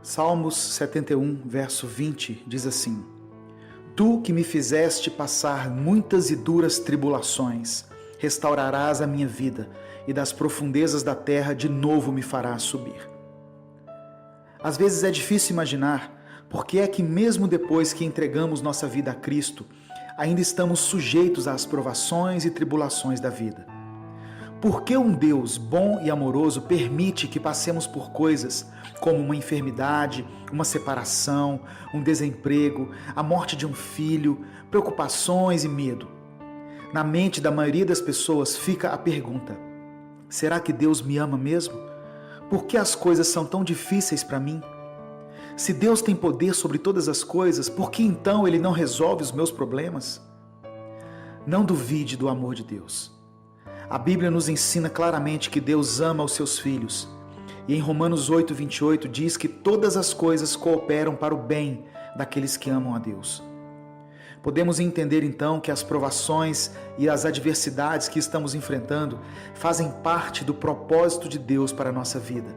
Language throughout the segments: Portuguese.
Salmos 71, verso 20, diz assim: Tu que me fizeste passar muitas e duras tribulações, restaurarás a minha vida, e das profundezas da terra de novo me farás subir. Às vezes é difícil imaginar por que é que mesmo depois que entregamos nossa vida a Cristo, ainda estamos sujeitos às provações e tribulações da vida. Por que um Deus bom e amoroso permite que passemos por coisas como uma enfermidade, uma separação, um desemprego, a morte de um filho, preocupações e medo? Na mente da maioria das pessoas fica a pergunta: será que Deus me ama mesmo? Por que as coisas são tão difíceis para mim? Se Deus tem poder sobre todas as coisas, por que então Ele não resolve os meus problemas? Não duvide do amor de Deus. A Bíblia nos ensina claramente que Deus ama os seus filhos. E em Romanos 8, 28 diz que todas as coisas cooperam para o bem daqueles que amam a Deus. Podemos entender então que as provações e as adversidades que estamos enfrentando fazem parte do propósito de Deus para a nossa vida.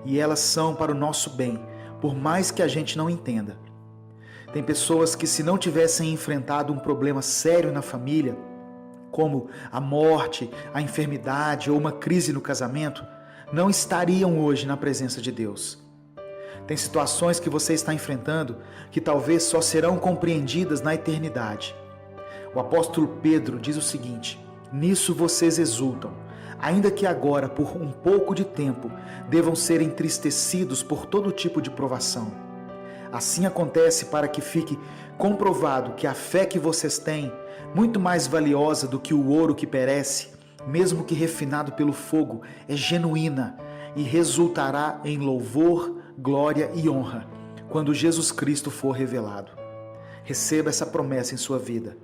E elas são para o nosso bem, por mais que a gente não entenda. Tem pessoas que, se não tivessem enfrentado um problema sério na família, como a morte, a enfermidade ou uma crise no casamento, não estariam hoje na presença de Deus. Tem situações que você está enfrentando que talvez só serão compreendidas na eternidade. O apóstolo Pedro diz o seguinte: nisso vocês exultam, ainda que agora, por um pouco de tempo, devam ser entristecidos por todo tipo de provação. Assim acontece para que fique comprovado que a fé que vocês têm, muito mais valiosa do que o ouro que perece, mesmo que refinado pelo fogo, é genuína e resultará em louvor, glória e honra, quando Jesus Cristo for revelado. Receba essa promessa em sua vida.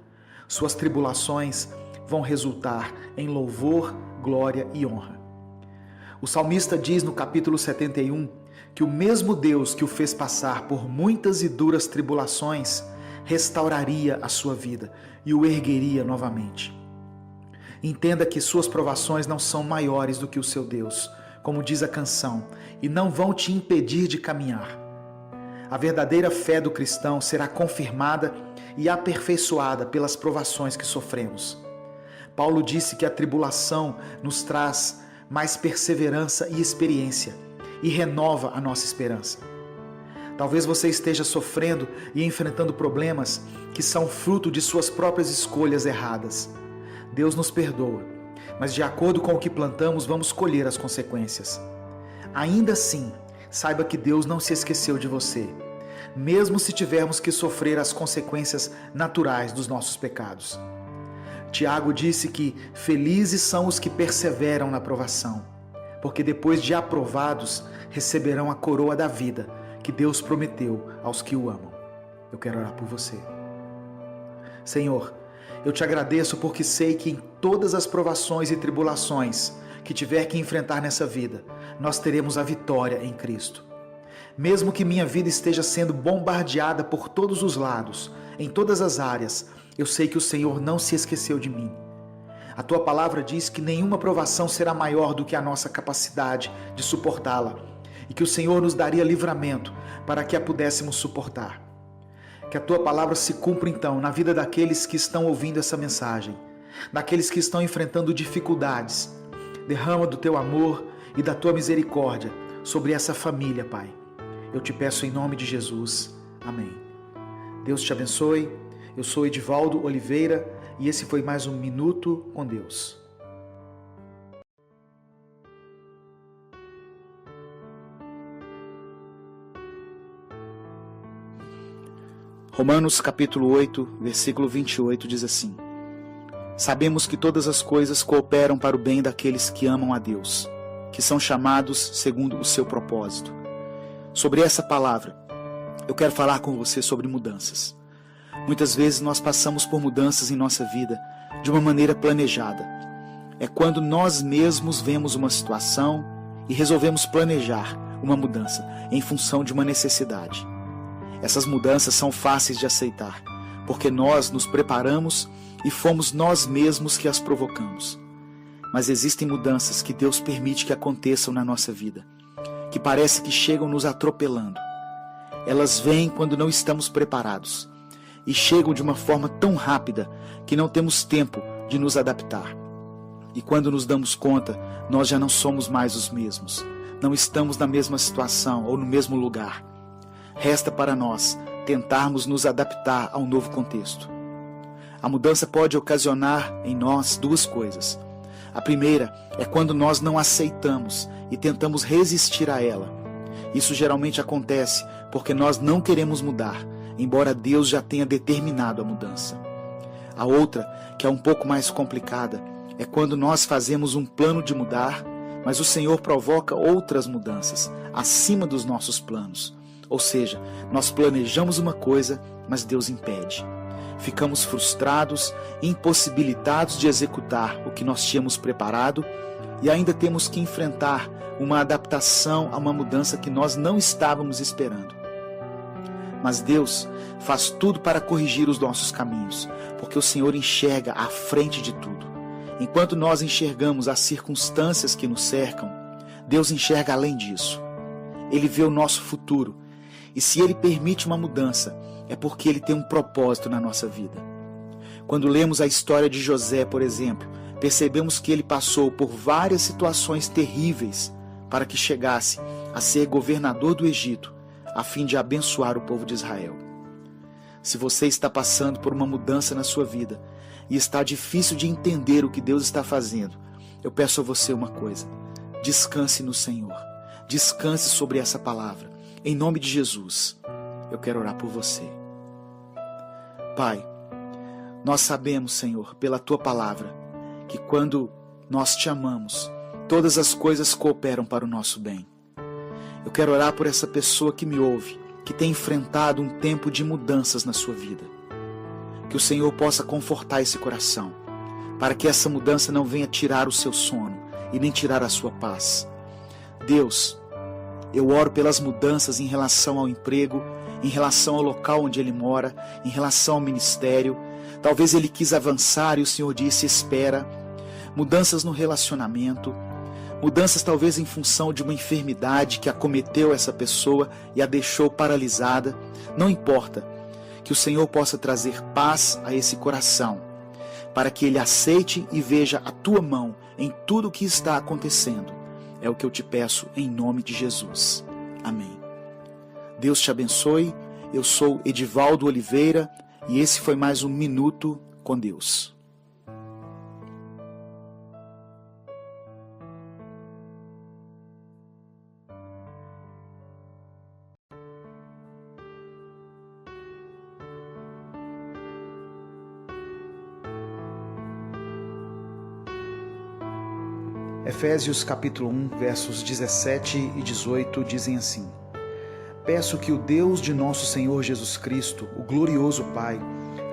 Suas tribulações vão resultar em louvor, glória e honra. O salmista diz no capítulo 71 que o mesmo Deus que o fez passar por muitas e duras tribulações restauraria a sua vida e o ergueria novamente. Entenda que suas provações não são maiores do que o seu Deus, como diz a canção, e não vão te impedir de caminhar. A verdadeira fé do cristão será confirmada e aperfeiçoada pelas provações que sofremos. Paulo disse que a tribulação nos traz mais perseverança e experiência e renova a nossa esperança. Talvez você esteja sofrendo e enfrentando problemas que são fruto de suas próprias escolhas erradas. Deus nos perdoa, mas de acordo com o que plantamos, vamos colher as consequências. Ainda assim, saiba que Deus não se esqueceu de você, mesmo se tivermos que sofrer as consequências naturais dos nossos pecados. Tiago disse que felizes são os que perseveram na provação, porque depois de aprovados, receberão a coroa da vida que Deus prometeu aos que o amam. Eu quero orar por você. Senhor, eu te agradeço porque sei que em todas as provações e tribulações que tiver que enfrentar nessa vida, nós teremos a vitória em Cristo. Mesmo que minha vida esteja sendo bombardeada por todos os lados, em todas as áreas, eu sei que o Senhor não se esqueceu de mim. A tua palavra diz que nenhuma provação será maior do que a nossa capacidade de suportá-la e que o Senhor nos daria livramento para que a pudéssemos suportar. Que a tua palavra se cumpra então na vida daqueles que estão ouvindo essa mensagem, daqueles que estão enfrentando dificuldades. Derrama do teu amor e da tua misericórdia sobre essa família, Pai. Eu te peço em nome de Jesus. Amém. Deus te abençoe. Eu sou Edivaldo Oliveira e esse foi mais um Minuto com Deus. Romanos capítulo 8, versículo 28 diz assim: Sabemos que todas as coisas cooperam para o bem daqueles que amam a Deus, que são chamados segundo o seu propósito. Sobre essa palavra, eu quero falar com você sobre mudanças. Muitas vezes nós passamos por mudanças em nossa vida de uma maneira planejada. É quando nós mesmos vemos uma situação e resolvemos planejar uma mudança em função de uma necessidade. Essas mudanças são fáceis de aceitar, porque nós nos preparamos e fomos nós mesmos que as provocamos. Mas existem mudanças que Deus permite que aconteçam na nossa vida, que parece que chegam nos atropelando. Elas vêm quando não estamos preparados e chegam de uma forma tão rápida que não temos tempo de nos adaptar. E quando nos damos conta, nós já não somos mais os mesmos. Não estamos na mesma situação ou no mesmo lugar. Resta para nós tentarmos nos adaptar ao novo contexto. A mudança pode ocasionar em nós duas coisas. A primeira é quando nós não aceitamos e tentamos resistir a ela. Isso geralmente acontece porque nós não queremos mudar, embora Deus já tenha determinado a mudança. A outra, que é um pouco mais complicada, é quando nós fazemos um plano de mudar, mas o Senhor provoca outras mudanças acima dos nossos planos. Ou seja, nós planejamos uma coisa, mas Deus impede. Ficamos frustrados, impossibilitados de executar o que nós tínhamos preparado e ainda temos que enfrentar uma adaptação a uma mudança que nós não estávamos esperando. Mas Deus faz tudo para corrigir os nossos caminhos, porque o Senhor enxerga à frente de tudo. Enquanto nós enxergamos as circunstâncias que nos cercam, Deus enxerga além disso. Ele vê o nosso futuro, e se Ele permite uma mudança, é porque Ele tem um propósito na nossa vida. Quando lemos a história de José, por exemplo, percebemos que ele passou por várias situações terríveis para que chegasse a ser governador do Egito, a fim de abençoar o povo de Israel. Se você está passando por uma mudança na sua vida e está difícil de entender o que Deus está fazendo, eu peço a você uma coisa: descanse no Senhor, descanse sobre essa palavra. Em nome de Jesus, eu quero orar por você. Pai, nós sabemos, Senhor, pela Tua palavra, que quando nós Te amamos, todas as coisas cooperam para o nosso bem. Eu quero orar por essa pessoa que me ouve, que tem enfrentado um tempo de mudanças na sua vida. Que o Senhor possa confortar esse coração, para que essa mudança não venha tirar o seu sono e nem tirar a sua paz. Deus, eu oro pelas mudanças em relação ao emprego, em relação ao local onde ele mora, em relação ao ministério. Talvez ele quis avançar e o Senhor disse: espera. Mudanças no relacionamento, mudanças talvez em função de uma enfermidade que acometeu essa pessoa e a deixou paralisada. Não importa, que o Senhor possa trazer paz a esse coração, para que ele aceite e veja a Tua mão em tudo o que está acontecendo. É o que eu te peço em nome de Jesus. Amém. Deus te abençoe. Eu sou Edivaldo Oliveira e esse foi mais um Minuto com Deus. Efésios capítulo 1, versos 17 e 18 dizem assim: Peço que o Deus de nosso Senhor Jesus Cristo, o glorioso Pai,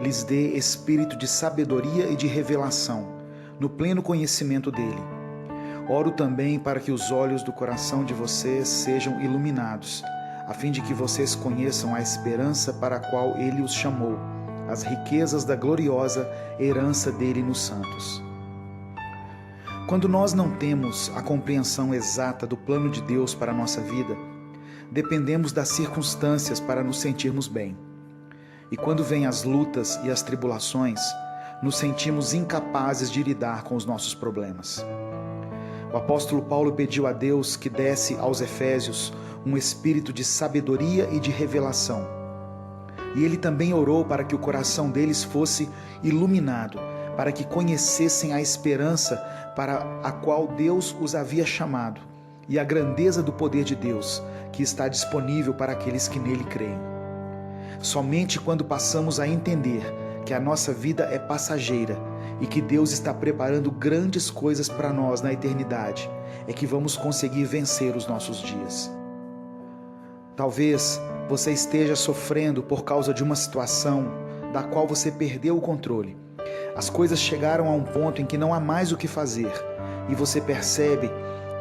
lhes dê espírito de sabedoria e de revelação, no pleno conhecimento dele. Oro também para que os olhos do coração de vocês sejam iluminados, a fim de que vocês conheçam a esperança para a qual ele os chamou, as riquezas da gloriosa herança dele nos santos. Quando nós não temos a compreensão exata do plano de Deus para a nossa vida, dependemos das circunstâncias para nos sentirmos bem. E quando vêm as lutas e as tribulações, nos sentimos incapazes de lidar com os nossos problemas. O apóstolo Paulo pediu a Deus que desse aos Efésios um espírito de sabedoria e de revelação. E ele também orou para que o coração deles fosse iluminado, para que conhecessem a esperança para a qual Deus os havia chamado e a grandeza do poder de Deus que está disponível para aqueles que nele creem. Somente quando passamos a entender que a nossa vida é passageira e que Deus está preparando grandes coisas para nós na eternidade, é que vamos conseguir vencer os nossos dias. Talvez você esteja sofrendo por causa de uma situação da qual você perdeu o controle. As coisas chegaram a um ponto em que não há mais o que fazer e você percebe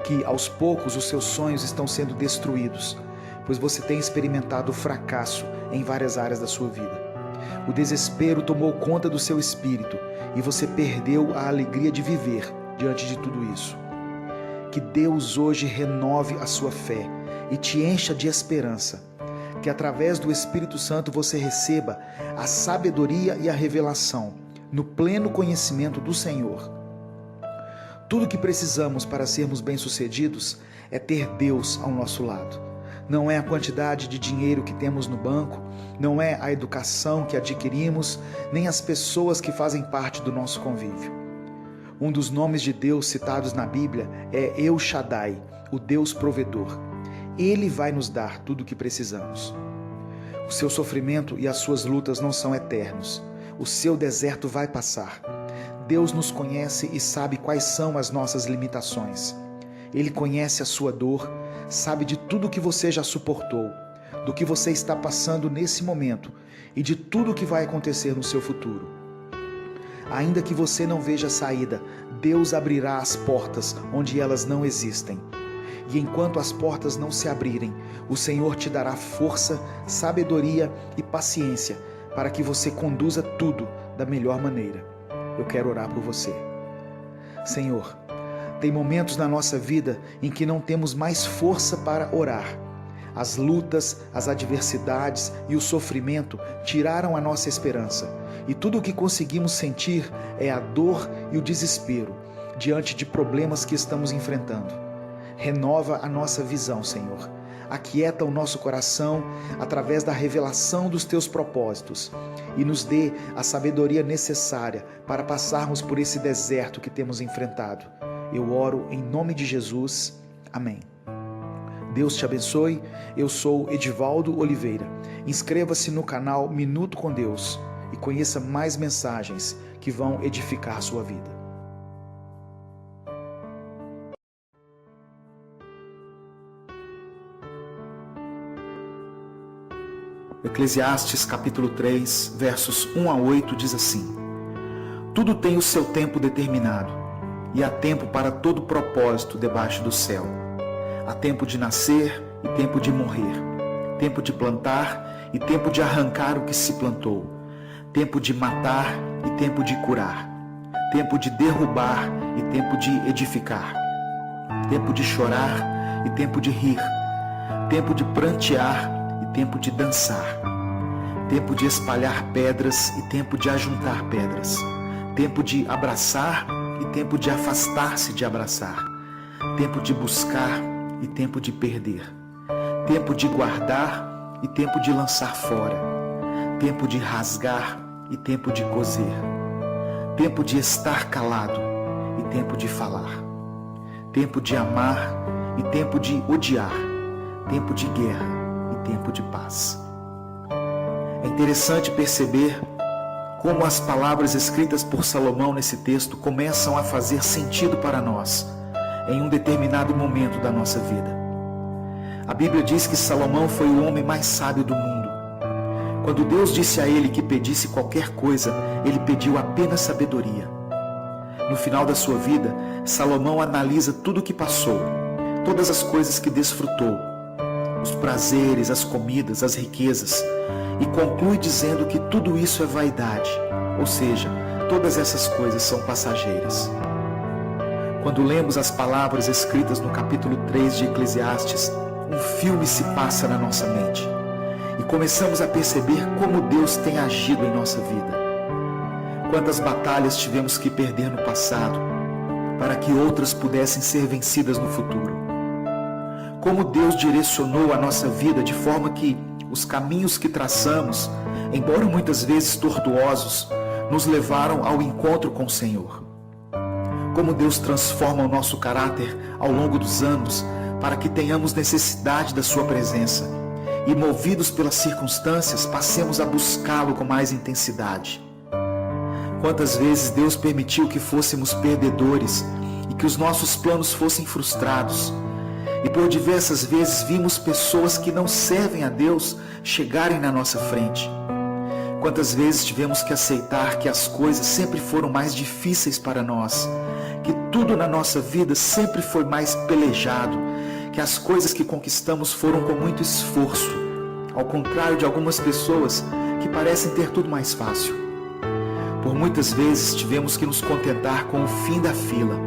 que aos poucos os seus sonhos estão sendo destruídos, pois você tem experimentado fracasso em várias áreas da sua vida. O desespero tomou conta do seu espírito e você perdeu a alegria de viver diante de tudo isso. Que Deus hoje renove a sua fé e te encha de esperança. que através do Espírito Santo você receba a sabedoria e a revelação no pleno conhecimento do Senhor. Tudo que precisamos para sermos bem-sucedidos é ter Deus ao nosso lado. Não é a quantidade de dinheiro que temos no banco, não é a educação que adquirimos, nem as pessoas que fazem parte do nosso convívio. Um dos nomes de Deus citados na Bíblia é El Shaddai, o Deus provedor. Ele vai nos dar tudo o que precisamos. O seu sofrimento e as suas lutas não são eternos. O seu deserto vai passar. Deus nos conhece e sabe quais são as nossas limitações. Ele conhece a sua dor, sabe de tudo que você já suportou, do que você está passando nesse momento e de tudo o que vai acontecer no seu futuro. Ainda que você não veja saída, Deus abrirá as portas onde elas não existem. E enquanto as portas não se abrirem, o Senhor te dará força, sabedoria e paciência para que você conduza tudo da melhor maneira. Eu quero orar por você. Senhor, tem momentos na nossa vida em que não temos mais força para orar. As lutas, as adversidades e o sofrimento tiraram a nossa esperança. E tudo o que conseguimos sentir é a dor e o desespero diante de problemas que estamos enfrentando. Renova a nossa visão, Senhor. Aquieta o nosso coração através da revelação dos teus propósitos e nos dê a sabedoria necessária para passarmos por esse deserto que temos enfrentado. Eu oro em nome de Jesus. Amém. Deus te abençoe. Eu sou Edivaldo Oliveira. Inscreva-se no canal Minuto com Deus e conheça mais mensagens que vão edificar sua vida. Eclesiastes capítulo 3, versos 1 a 8 diz assim: Tudo tem o seu tempo determinado, e há tempo para todo propósito debaixo do céu. Há tempo de nascer e tempo de morrer, tempo de plantar e tempo de arrancar o que se plantou, tempo de matar e tempo de curar, tempo de derrubar e tempo de edificar, tempo de chorar e tempo de rir, tempo de prantear e tempo de dançar, tempo de espalhar pedras e tempo de ajuntar pedras, tempo de abraçar e tempo de afastar-se de abraçar, tempo de buscar e tempo de perder, tempo de guardar e tempo de lançar fora, tempo de rasgar e tempo de coser, tempo de estar calado e tempo de falar, tempo de amar e tempo de odiar, tempo de guerra e tempo de paz. É interessante perceber como as palavras escritas por Salomão nesse texto começam a fazer sentido para nós em um determinado momento da nossa vida. A Bíblia diz que Salomão foi o homem mais sábio do mundo. Quando Deus disse a ele que pedisse qualquer coisa, ele pediu apenas sabedoria. No final da sua vida, Salomão analisa tudo o que passou, todas as coisas que desfrutou, os prazeres, as comidas, as riquezas, e conclui dizendo que tudo isso é vaidade, ou seja, todas essas coisas são passageiras. Quando lemos as palavras escritas no capítulo 3 de Eclesiastes, um filme se passa na nossa mente e começamos a perceber como Deus tem agido em nossa vida. Quantas batalhas tivemos que perder no passado para que outras pudessem ser vencidas no futuro. Como Deus direcionou a nossa vida de forma que os caminhos que traçamos, embora muitas vezes tortuosos, nos levaram ao encontro com o Senhor. Como Deus transforma o nosso caráter ao longo dos anos para que tenhamos necessidade da sua presença e, movidos pelas circunstâncias, passemos a buscá-lo com mais intensidade. Quantas vezes Deus permitiu que fôssemos perdedores e que os nossos planos fossem frustrados, e por diversas vezes vimos pessoas que não servem a Deus chegarem na nossa frente. Quantas vezes tivemos que aceitar que as coisas sempre foram mais difíceis para nós, que tudo na nossa vida sempre foi mais pelejado, que as coisas que conquistamos foram com muito esforço, ao contrário de algumas pessoas que parecem ter tudo mais fácil. Por muitas vezes tivemos que nos contentar com o fim da fila,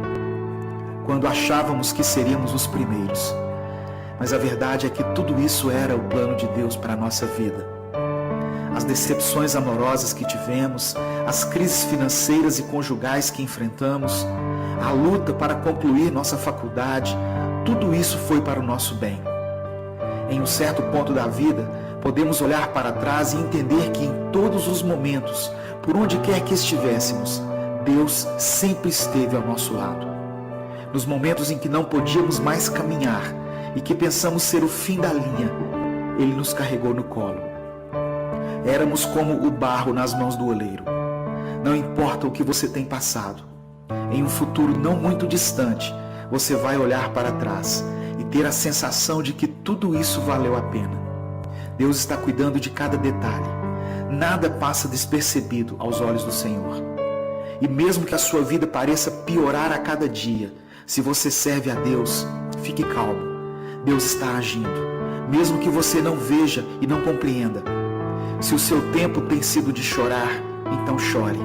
quando achávamos que seríamos os primeiros. Mas a verdade é que tudo isso era o plano de Deus para a nossa vida. As decepções amorosas que tivemos, as crises financeiras e conjugais que enfrentamos, a luta para concluir nossa faculdade, tudo isso foi para o nosso bem. Em um certo ponto da vida, podemos olhar para trás e entender que em todos os momentos, por onde quer que estivéssemos, Deus sempre esteve ao nosso lado. Nos momentos em que não podíamos mais caminhar e que pensamos ser o fim da linha, Ele nos carregou no colo. Éramos como o barro nas mãos do oleiro. Não importa o que você tem passado, em um futuro não muito distante, você vai olhar para trás e ter a sensação de que tudo isso valeu a pena. Deus está cuidando de cada detalhe. Nada passa despercebido aos olhos do Senhor. E mesmo que a sua vida pareça piorar a cada dia, se você serve a Deus, fique calmo. Deus está agindo, mesmo que você não veja e não compreenda. Se o seu tempo tem sido de chorar, então chore.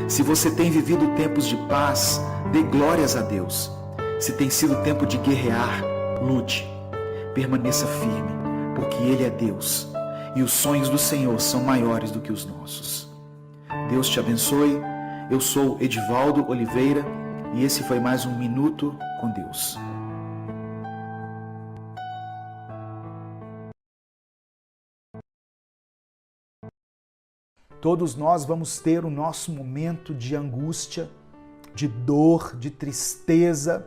Se você tem vivido tempos de paz, dê glórias a Deus. Se tem sido tempo de guerrear, lute. Permaneça firme, porque Ele é Deus e os sonhos do Senhor são maiores do que os nossos. Deus te abençoe. Eu sou Edivaldo Oliveira e esse foi mais um Minuto com Deus. Todos nós vamos ter o nosso momento de angústia, de dor, de tristeza,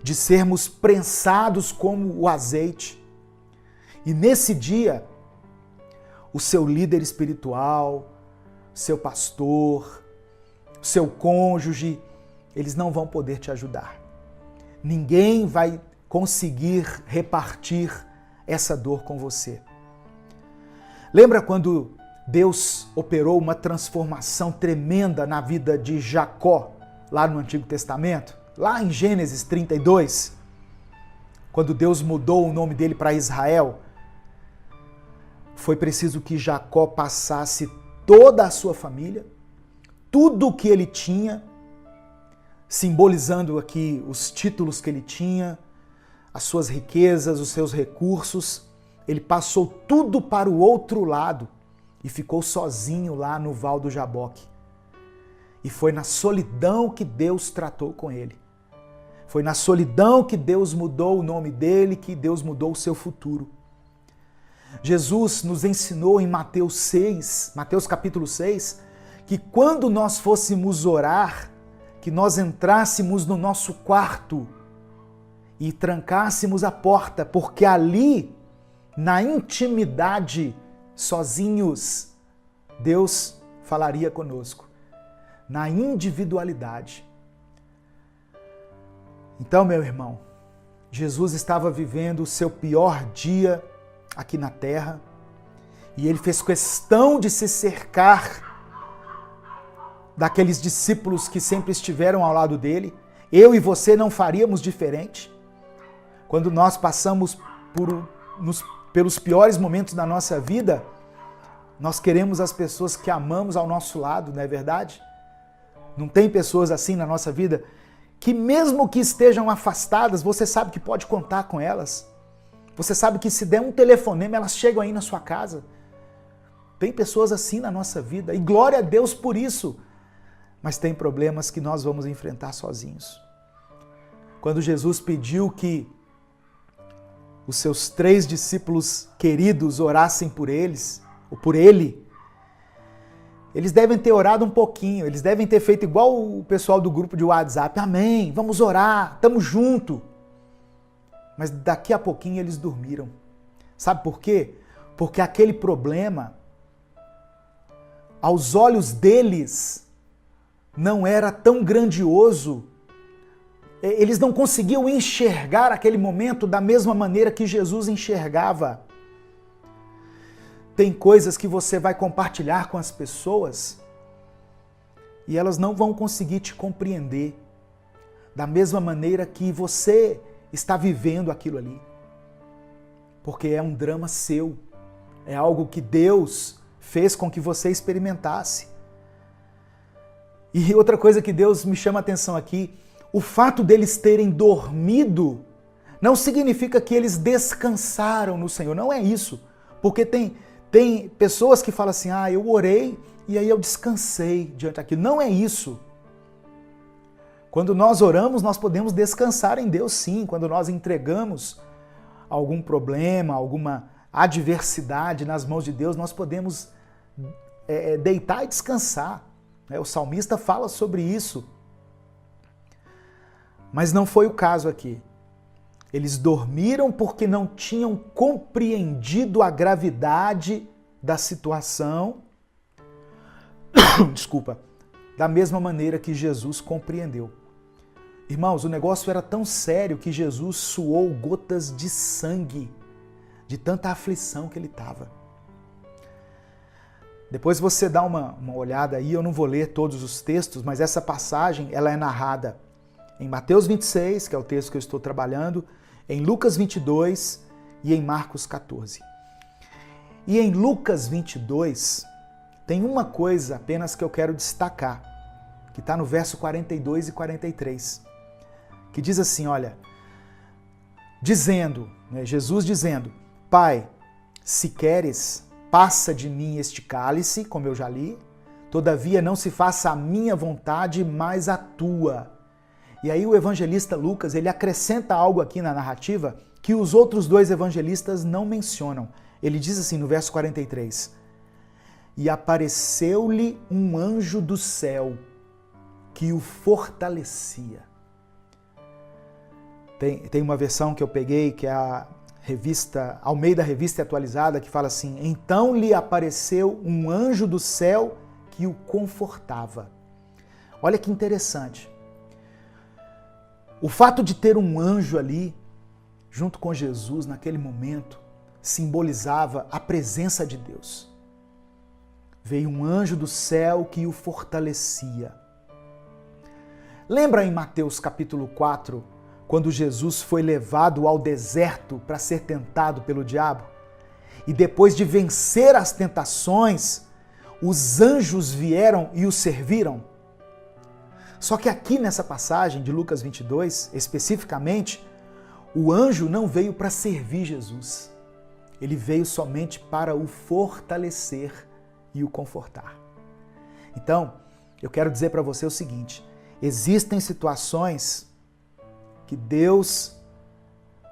de sermos prensados como o azeite. E nesse dia, o seu líder espiritual, seu pastor, seu cônjuge, eles não vão poder te ajudar. Ninguém vai conseguir repartir essa dor com você. Lembra quando Deus operou uma transformação tremenda na vida de Jacó, lá no Antigo Testamento? Lá em Gênesis 32, quando Deus mudou o nome dele para Israel, foi preciso que Jacó passasse toda a sua família, tudo o que ele tinha, simbolizando aqui os títulos que ele tinha, as suas riquezas, os seus recursos. Ele passou tudo para o outro lado e ficou sozinho lá no Val do Jaboque. E foi na solidão que Deus tratou com ele. Foi na solidão que Deus mudou o nome dele, que Deus mudou o seu futuro. Jesus nos ensinou em Mateus capítulo 6, que quando nós fôssemos orar, que nós entrássemos no nosso quarto e trancássemos a porta, porque ali, na intimidade, sozinhos, Deus falaria conosco, na individualidade. Então, meu irmão, Jesus estava vivendo o seu pior dia aqui na terra e ele fez questão de se cercar daqueles discípulos que sempre estiveram ao lado dele. Eu e você não faríamos diferente. Quando nós passamos pelos piores momentos da nossa vida, nós queremos as pessoas que amamos ao nosso lado, não é verdade? Não tem pessoas assim na nossa vida que mesmo que estejam afastadas, você sabe que pode contar com elas. Você sabe que se der um telefonema, elas chegam aí na sua casa. Tem pessoas assim na nossa vida e glória a Deus por isso. Mas tem problemas que nós vamos enfrentar sozinhos. Quando Jesus pediu que os seus 3 discípulos queridos orassem por eles, ou por ele, eles devem ter orado um pouquinho, eles devem ter feito igual o pessoal do grupo de WhatsApp. Amém, vamos orar, estamos juntos. Mas daqui a pouquinho eles dormiram. Sabe por quê? Porque aquele problema, aos olhos deles, não era tão grandioso. Eles não conseguiam enxergar aquele momento da mesma maneira que Jesus enxergava. Tem coisas que você vai compartilhar com as pessoas e elas não vão conseguir te compreender da mesma maneira que você está vivendo aquilo ali. Porque é um drama seu, é algo que Deus fez com que você experimentasse. E outra coisa que Deus me chama a atenção aqui, o fato deles terem dormido não significa que eles descansaram no Senhor. Não é isso. Porque tem pessoas que falam assim, eu orei e aí eu descansei diante daquilo. Não é isso. Quando nós oramos, nós podemos descansar em Deus, sim. Quando nós entregamos algum problema, alguma adversidade nas mãos de Deus, nós podemos deitar e descansar. O salmista fala sobre isso. Mas não foi o caso aqui. Eles dormiram porque não tinham compreendido a gravidade da situação. Desculpa. Da mesma maneira que Jesus compreendeu. Irmãos, o negócio era tão sério que Jesus suou gotas de sangue de tanta aflição que ele estava. Depois você dá uma olhada aí, eu não vou ler todos os textos, mas essa passagem ela é narrada em Mateus 26, que é o texto que eu estou trabalhando, em Lucas 22 e em Marcos 14. E em Lucas 22 tem uma coisa apenas que eu quero destacar, que está no verso 42 e 43, que diz assim, olha, Jesus dizendo, Pai, se queres, passa de mim este cálice, como eu já li, todavia não se faça a minha vontade, mas a tua. E aí o evangelista Lucas, ele acrescenta algo aqui na narrativa que os outros dois evangelistas não mencionam. Ele diz assim no verso 43, e apareceu-lhe um anjo do céu que o fortalecia. Tem uma versão que eu peguei, que é a Almeida Revista Atualizada, que fala assim, então lhe apareceu um anjo do céu que o confortava. Olha que interessante. O fato de ter um anjo ali, junto com Jesus, naquele momento, simbolizava a presença de Deus. Veio um anjo do céu que o fortalecia. Lembra em Mateus capítulo 4, quando Jesus foi levado ao deserto para ser tentado pelo diabo? E depois de vencer as tentações, os anjos vieram e o serviram? Só que aqui nessa passagem de Lucas 22, especificamente, o anjo não veio para servir Jesus. Ele veio somente para o fortalecer e o confortar. Então, eu quero dizer para você o seguinte, existem situações que Deus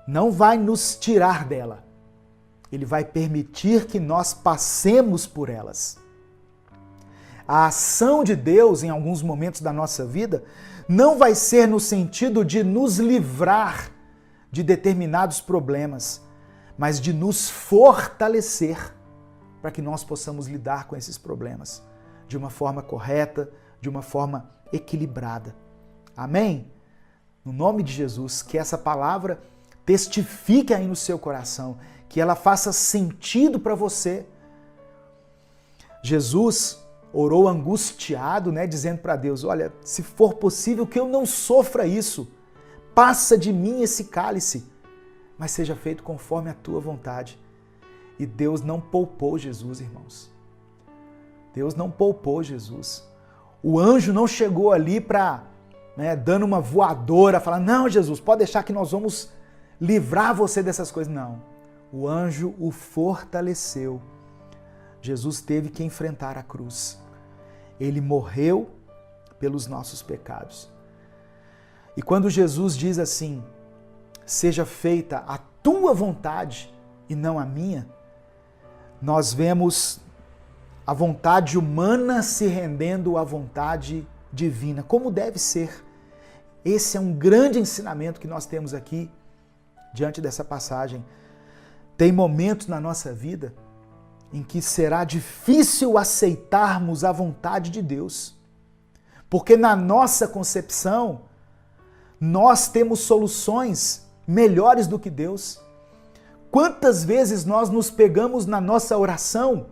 não vai nos tirar dela. Ele vai permitir que nós passemos por elas. A ação de Deus em alguns momentos da nossa vida não vai ser no sentido de nos livrar de determinados problemas, mas de nos fortalecer para que nós possamos lidar com esses problemas de uma forma correta, de uma forma equilibrada. Amém? No nome de Jesus, que essa palavra testifique aí no seu coração, que ela faça sentido para você. Jesus orou angustiado, dizendo para Deus, olha, se for possível que eu não sofra isso, passa de mim esse cálice, mas seja feito conforme a tua vontade. E Deus não poupou Jesus, irmãos. Deus não poupou Jesus. O anjo não chegou ali para, dando uma voadora, falar, não, Jesus, pode deixar que nós vamos livrar você dessas coisas. Não. O anjo o fortaleceu. Jesus teve que enfrentar a cruz. Ele morreu pelos nossos pecados. E quando Jesus diz assim, seja feita a tua vontade e não a minha, nós vemos a vontade humana se rendendo à vontade divina, como deve ser. Esse é um grande ensinamento que nós temos aqui diante dessa passagem. Tem momentos na nossa vida em que será difícil aceitarmos a vontade de Deus, porque na nossa concepção nós temos soluções melhores do que Deus. Quantas vezes nós nos pegamos na nossa oração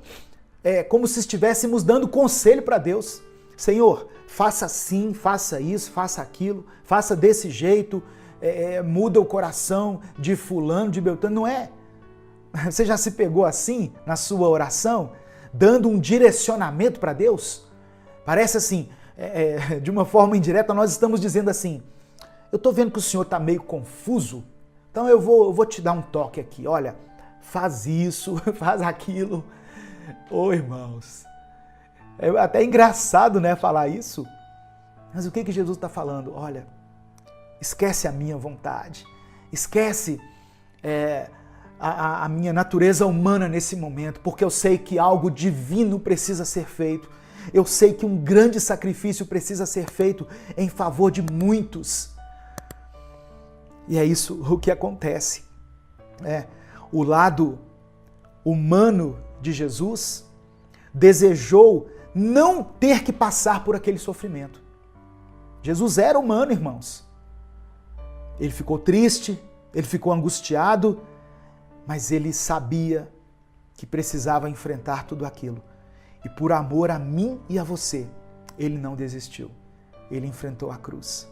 como se estivéssemos dando conselho para Deus. Senhor, faça assim, faça isso, faça aquilo, faça desse jeito, muda o coração de fulano, de beltrano. Não é? Você já se pegou assim na sua oração, dando um direcionamento para Deus? Parece assim, de uma forma indireta, nós estamos dizendo assim, eu estou vendo que o Senhor está meio confuso, Então eu vou te dar um toque aqui. Olha, faz isso, faz aquilo. Ô, irmãos, é até engraçado, né, falar isso. Mas o que Jesus está falando? Olha, esquece a minha vontade. Esquece a minha natureza humana nesse momento, porque eu sei que algo divino precisa ser feito. Eu sei que um grande sacrifício precisa ser feito em favor de muitos. E é isso o que acontece. O lado humano de Jesus desejou não ter que passar por aquele sofrimento. Jesus era humano, irmãos. Ele ficou triste, ele ficou angustiado, mas ele sabia que precisava enfrentar tudo aquilo. E por amor a mim e a você, ele não desistiu. Ele enfrentou a cruz.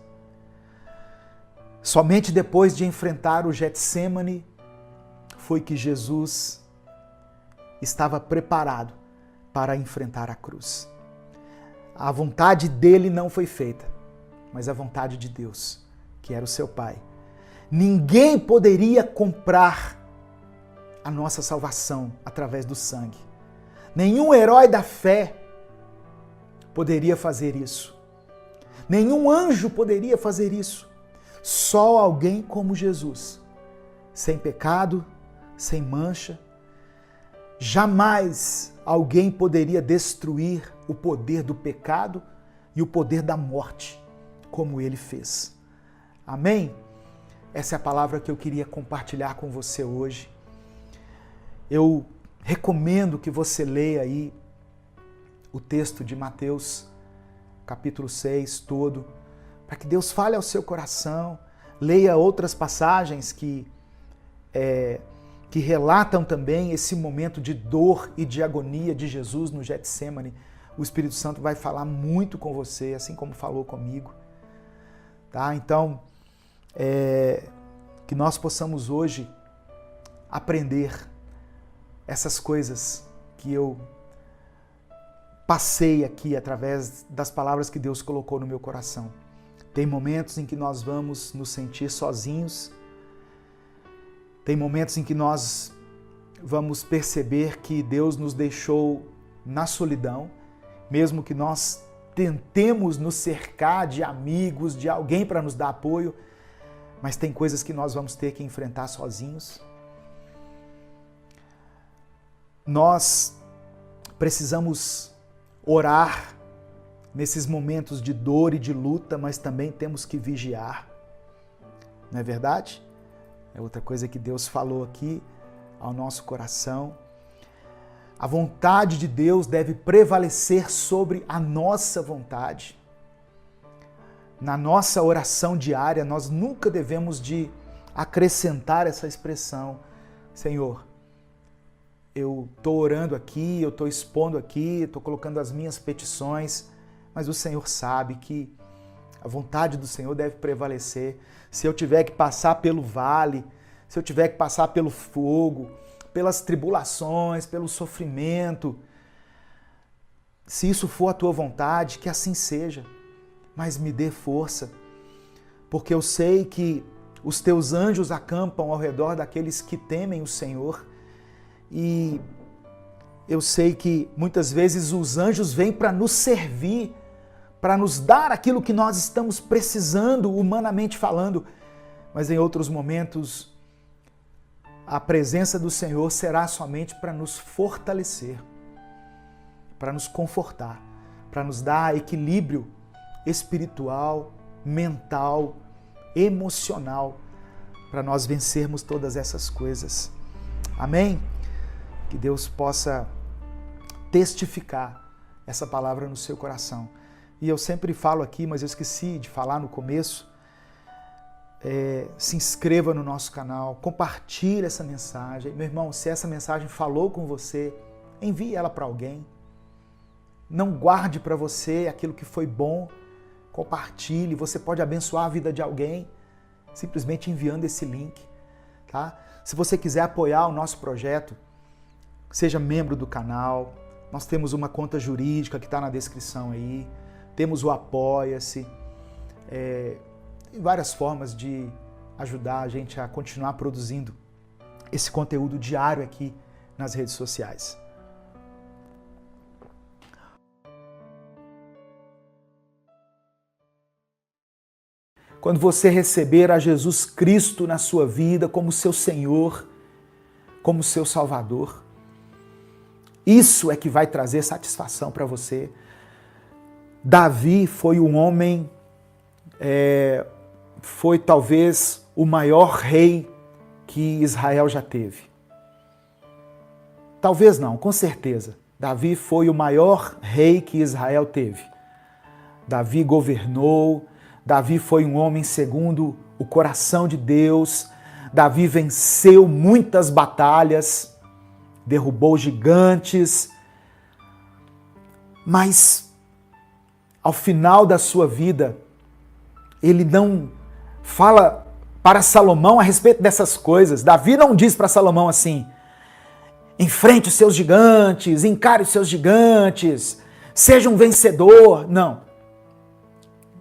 Somente depois de enfrentar o Getsêmani foi que Jesus estava preparado para enfrentar a cruz. A vontade dele não foi feita, mas a vontade de Deus, que era o seu Pai. Ninguém poderia comprar a nossa salvação através do sangue. Nenhum herói da fé poderia fazer isso. Nenhum anjo poderia fazer isso. Só alguém como Jesus, sem pecado, sem mancha. Jamais alguém poderia destruir o poder do pecado e o poder da morte, como ele fez. Amém? Essa é a palavra que eu queria compartilhar com você hoje. Eu recomendo que você leia aí o texto de Mateus, capítulo 6 todo, para que Deus fale ao seu coração. Leia outras passagens que relatam também esse momento de dor e de agonia de Jesus no Getsêmani. O Espírito Santo vai falar muito com você, assim como falou comigo. Tá? Então, que nós possamos hoje aprender essas coisas que eu passei aqui através das palavras que Deus colocou no meu coração. Tem momentos em que nós vamos nos sentir sozinhos. Tem momentos em que nós vamos perceber que Deus nos deixou na solidão, mesmo que nós tentemos nos cercar de amigos, de alguém para nos dar apoio, mas tem coisas que nós vamos ter que enfrentar sozinhos. Nós precisamos orar nesses momentos de dor e de luta, mas também temos que vigiar. Não é verdade? É outra coisa que Deus falou aqui ao nosso coração. A vontade de Deus deve prevalecer sobre a nossa vontade. Na nossa oração diária, nós nunca devemos de acrescentar essa expressão: Senhor, eu estou orando aqui, eu estou expondo aqui, estou colocando as minhas petições, mas o Senhor sabe que a vontade do Senhor deve prevalecer. Se eu tiver que passar pelo vale, se eu tiver que passar pelo fogo, pelas tribulações, pelo sofrimento, se isso for a tua vontade, que assim seja, mas me dê força, porque eu sei que os teus anjos acampam ao redor daqueles que temem o Senhor, e eu sei que muitas vezes os anjos vêm para nos servir, para nos dar aquilo que nós estamos precisando, humanamente falando, mas em outros momentos a presença do Senhor será somente para nos fortalecer, para nos confortar, para nos dar equilíbrio espiritual, mental, emocional, para nós vencermos todas essas coisas. Amém? Que Deus possa testificar essa palavra no seu coração. E eu sempre falo aqui, mas eu esqueci de falar no começo, se inscreva no nosso canal, compartilhe essa mensagem. Meu irmão, se essa mensagem falou com você, envie ela para alguém. Não guarde para você aquilo que foi bom, compartilhe. Você pode abençoar a vida de alguém simplesmente enviando esse link. Tá? Se você quiser apoiar o nosso projeto, seja membro do canal. Nós temos uma conta jurídica que está na descrição aí. Temos o Apoia-se. Tem várias formas de ajudar a gente a continuar produzindo esse conteúdo diário aqui nas redes sociais. Quando você receber a Jesus Cristo na sua vida como seu Senhor, como seu Salvador, isso é que vai trazer satisfação para você. Davi foi um homem, foi talvez o maior rei que Israel já teve. Talvez não, com certeza. Davi foi o maior rei que Israel teve. Davi governou, Davi foi um homem segundo o coração de Deus. Davi venceu muitas batalhas, derrubou gigantes, mas ao final da sua vida, ele não fala para Salomão a respeito dessas coisas. Davi não diz para Salomão assim: enfrente os seus gigantes, encare os seus gigantes, seja um vencedor. Não.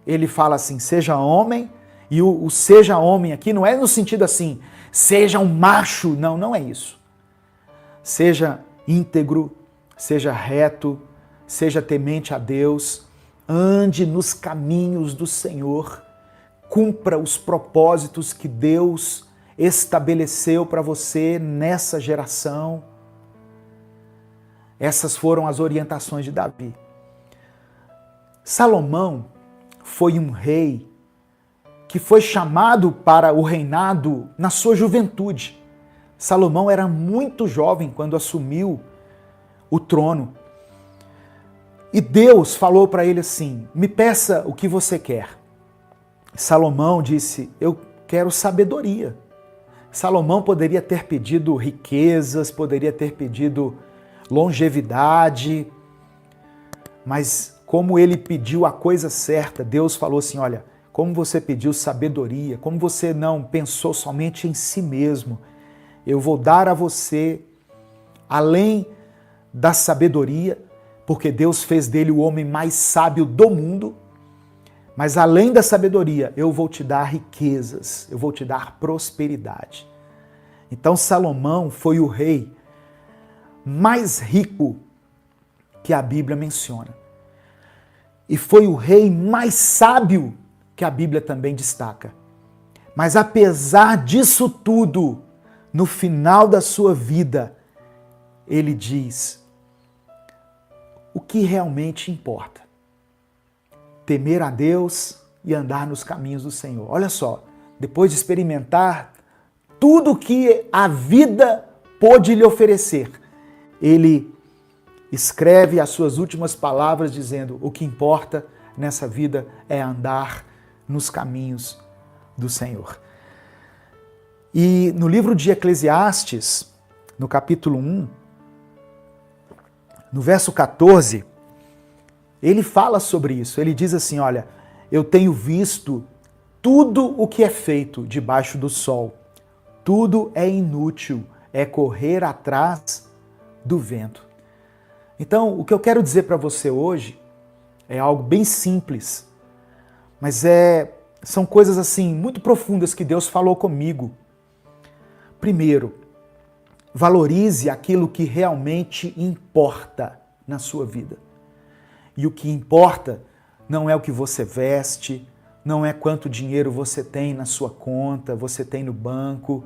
Ele fala assim, seja homem, e o seja homem aqui não é no sentido assim, seja um macho. Não, não é isso. Seja íntegro, seja reto, seja temente a Deus, ande nos caminhos do Senhor, cumpra os propósitos que Deus estabeleceu para você nessa geração. Essas foram as orientações de Davi. Salomão foi um rei que foi chamado para o reinado na sua juventude. Salomão era muito jovem quando assumiu o trono. E Deus falou para ele assim: me peça o que você quer. Salomão disse: eu quero sabedoria. Salomão poderia ter pedido riquezas, poderia ter pedido longevidade, mas como ele pediu a coisa certa, Deus falou assim: olha, como você pediu sabedoria, como você não pensou somente em si mesmo, eu vou dar a você, além da sabedoria, porque Deus fez dele o homem mais sábio do mundo, mas além da sabedoria, eu vou te dar riquezas, eu vou te dar prosperidade. Então Salomão foi o rei mais rico que a Bíblia menciona. E foi o rei mais sábio que a Bíblia também destaca. Mas apesar disso tudo, no final da sua vida, ele diz: o que realmente importa? Temer a Deus e andar nos caminhos do Senhor. Olha só, depois de experimentar tudo que a vida pôde lhe oferecer, ele escreve as suas últimas palavras dizendo: o que importa nessa vida é andar nos caminhos do Senhor. E no livro de Eclesiastes, no capítulo 1, no verso 14, ele fala sobre isso. Ele diz assim: olha, eu tenho visto tudo o que é feito debaixo do sol. Tudo é inútil, é correr atrás do vento. Então, o que eu quero dizer para você hoje é algo bem simples, mas são coisas assim muito profundas que Deus falou comigo. Primeiro, valorize aquilo que realmente importa na sua vida. E o que importa não é o que você veste, não é quanto dinheiro você tem na sua conta, você tem no banco,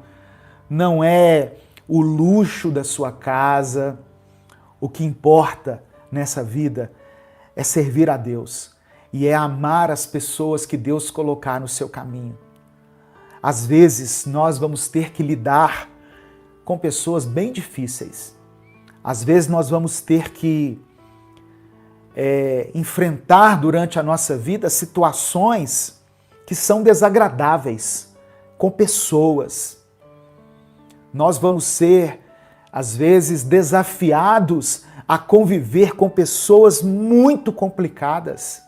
não é o luxo da sua casa. O que importa nessa vida é servir a Deus e é amar as pessoas que Deus colocar no seu caminho. Às vezes nós vamos ter que lidar com pessoas bem difíceis. Às vezes nós vamos ter que enfrentar durante a nossa vida situações que são desagradáveis com pessoas. Nós vamos ser às vezes desafiados a conviver com pessoas muito complicadas.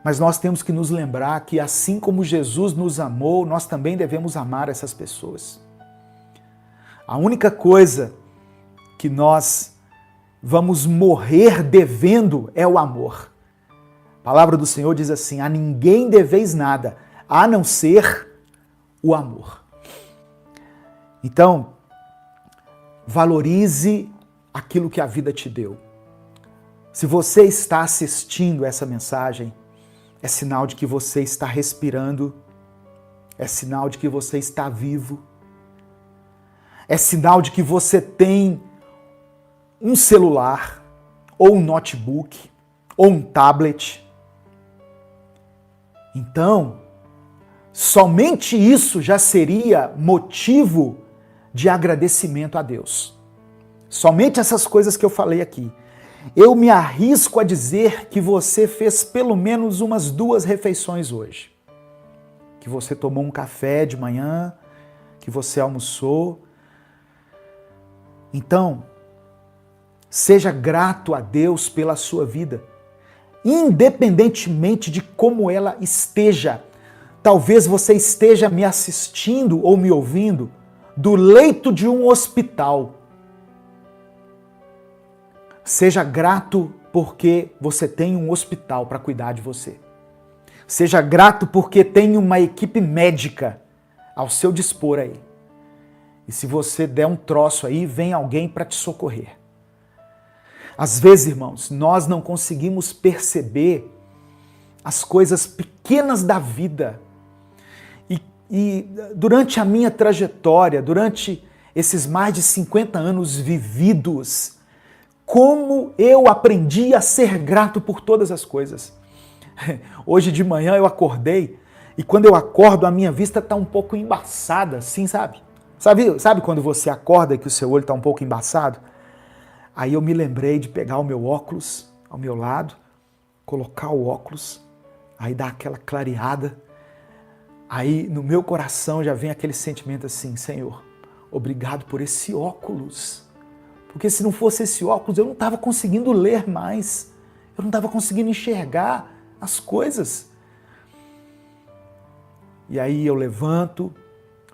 Mas nós temos que nos lembrar que assim como Jesus nos amou, nós também devemos amar essas pessoas. A única coisa que nós vamos morrer devendo é o amor. A palavra do Senhor diz assim: a ninguém deveis nada, a não ser o amor. Então, valorize aquilo que a vida te deu. Se você está assistindo essa mensagem, é sinal de que você está respirando, é sinal de que você está vivo, é sinal de que você tem um celular, ou um notebook, ou um tablet. Então, somente isso já seria motivo de agradecimento a Deus. Somente essas coisas que eu falei aqui. Eu me arrisco a dizer que você fez pelo menos umas 2 refeições hoje. Que você tomou um café de manhã, que você almoçou. Então, seja grato a Deus pela sua vida, independentemente de como ela esteja. Talvez você esteja me assistindo ou me ouvindo do leito de um hospital. Seja grato porque você tem um hospital para cuidar de você. Seja grato porque tem uma equipe médica ao seu dispor aí. E se você der um troço aí, vem alguém para te socorrer. Às vezes, irmãos, nós não conseguimos perceber as coisas pequenas da vida. E durante a minha trajetória, durante esses mais de 50 anos vividos, como eu aprendi a ser grato por todas as coisas. Hoje de manhã eu acordei e quando eu acordo a minha vista está um pouco embaçada, assim, sabe? Sabe quando você acorda e que o seu olho está um pouco embaçado? Aí eu me lembrei de pegar o meu óculos ao meu lado, colocar o óculos, aí dar aquela clareada. Aí no meu coração já vem aquele sentimento assim, Senhor, obrigado por esse óculos. Porque se não fosse esse óculos, eu não estava conseguindo ler mais. Eu não estava conseguindo enxergar as coisas. E aí eu levanto,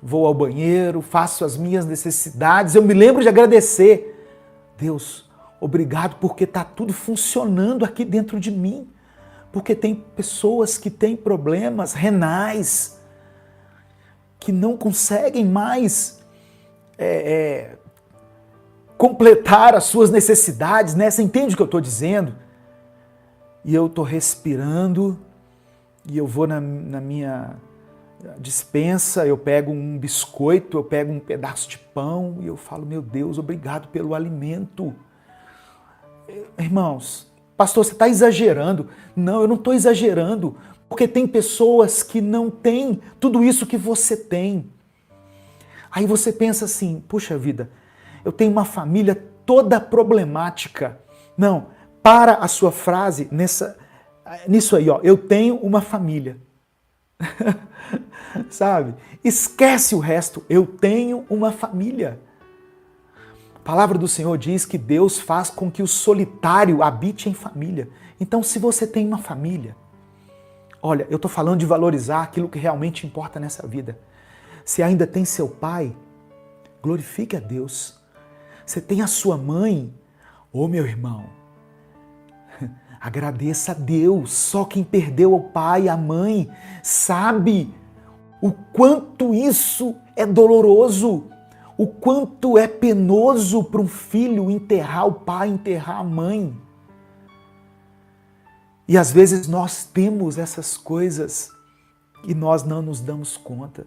vou ao banheiro, faço as minhas necessidades, eu me lembro de agradecer. Deus, obrigado porque está tudo funcionando aqui dentro de mim. Porque tem pessoas que têm problemas renais, que não conseguem mais completar as suas necessidades, né? Você entende o que eu estou dizendo? E eu estou respirando, e eu vou na minha despensa, eu pego um biscoito, eu pego um pedaço de pão, e eu falo, meu Deus, obrigado pelo alimento. Irmãos, pastor, você está exagerando. Não, eu não estou exagerando, porque tem pessoas que não têm tudo isso que você tem. Aí você pensa assim, puxa vida, eu tenho uma família toda problemática. Não, para a sua frase nisso aí, ó, eu tenho uma família. Sabe? Esquece o resto, eu tenho uma família. A palavra do Senhor diz que Deus faz com que o solitário habite em família. Então, se você tem uma família, olha, eu estou falando de valorizar aquilo que realmente importa nessa vida. Se ainda tem seu pai, glorifique a Deus. Você tem a sua mãe, meu irmão, agradeça a Deus. Só quem perdeu o pai e a mãe sabe o quanto isso é doloroso, o quanto é penoso para um filho enterrar o pai, enterrar a mãe. E às vezes nós temos essas coisas e nós não nos damos conta.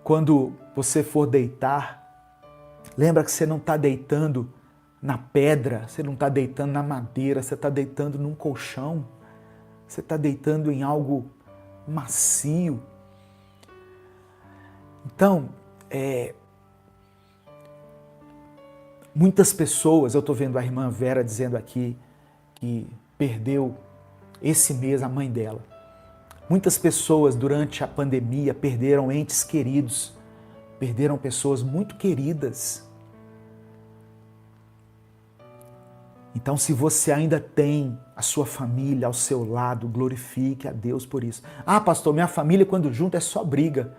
Quando você for deitar, lembra que você não está deitando na pedra, você não está deitando na madeira, você está deitando num colchão, você está deitando em algo macio. Então, muitas pessoas, eu estou vendo a irmã Vera dizendo aqui que perdeu esse mês a mãe dela. Muitas pessoas durante a pandemia perderam entes queridos, perderam pessoas muito queridas. Então, se você ainda tem a sua família ao seu lado, glorifique a Deus por isso. Ah, pastor, minha família quando junta é só briga.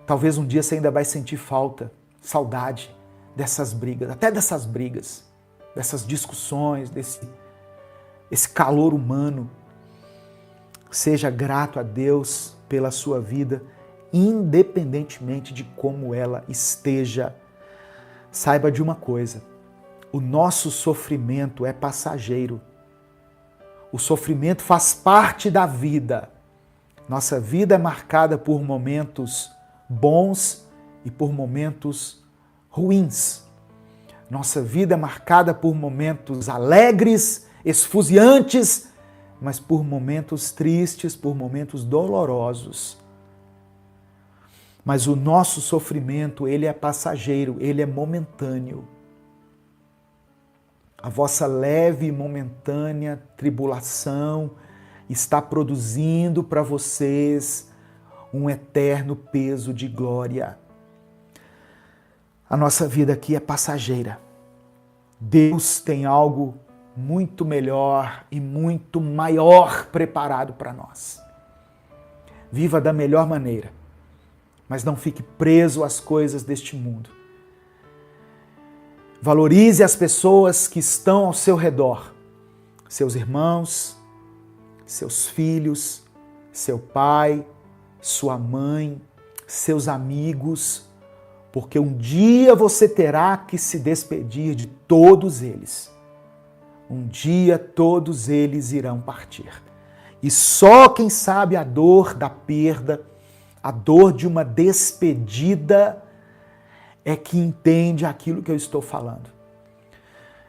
Talvez um dia você ainda vai sentir falta, saudade dessas brigas, até dessas brigas, dessas discussões, esse calor humano. Seja grato a Deus pela sua vida, independentemente de como ela esteja. Saiba de uma coisa: o nosso sofrimento é passageiro. O sofrimento faz parte da vida. Nossa vida é marcada por momentos bons e por momentos ruins. Nossa vida é marcada por momentos alegres, esfuziantes, mas por momentos tristes, por momentos dolorosos. Mas o nosso sofrimento, ele é passageiro, ele é momentâneo. A vossa leve e momentânea tribulação está produzindo para vocês um eterno peso de glória. A nossa vida aqui é passageira. Deus tem algo muito melhor e muito maior preparado para nós. Viva da melhor maneira, mas não fique preso às coisas deste mundo. Valorize as pessoas que estão ao seu redor, seus irmãos, seus filhos, seu pai, sua mãe, seus amigos, porque um dia você terá que se despedir de todos eles. Um dia todos eles irão partir. E só quem sabe a dor da perda, a dor de uma despedida, é que entende aquilo que eu estou falando.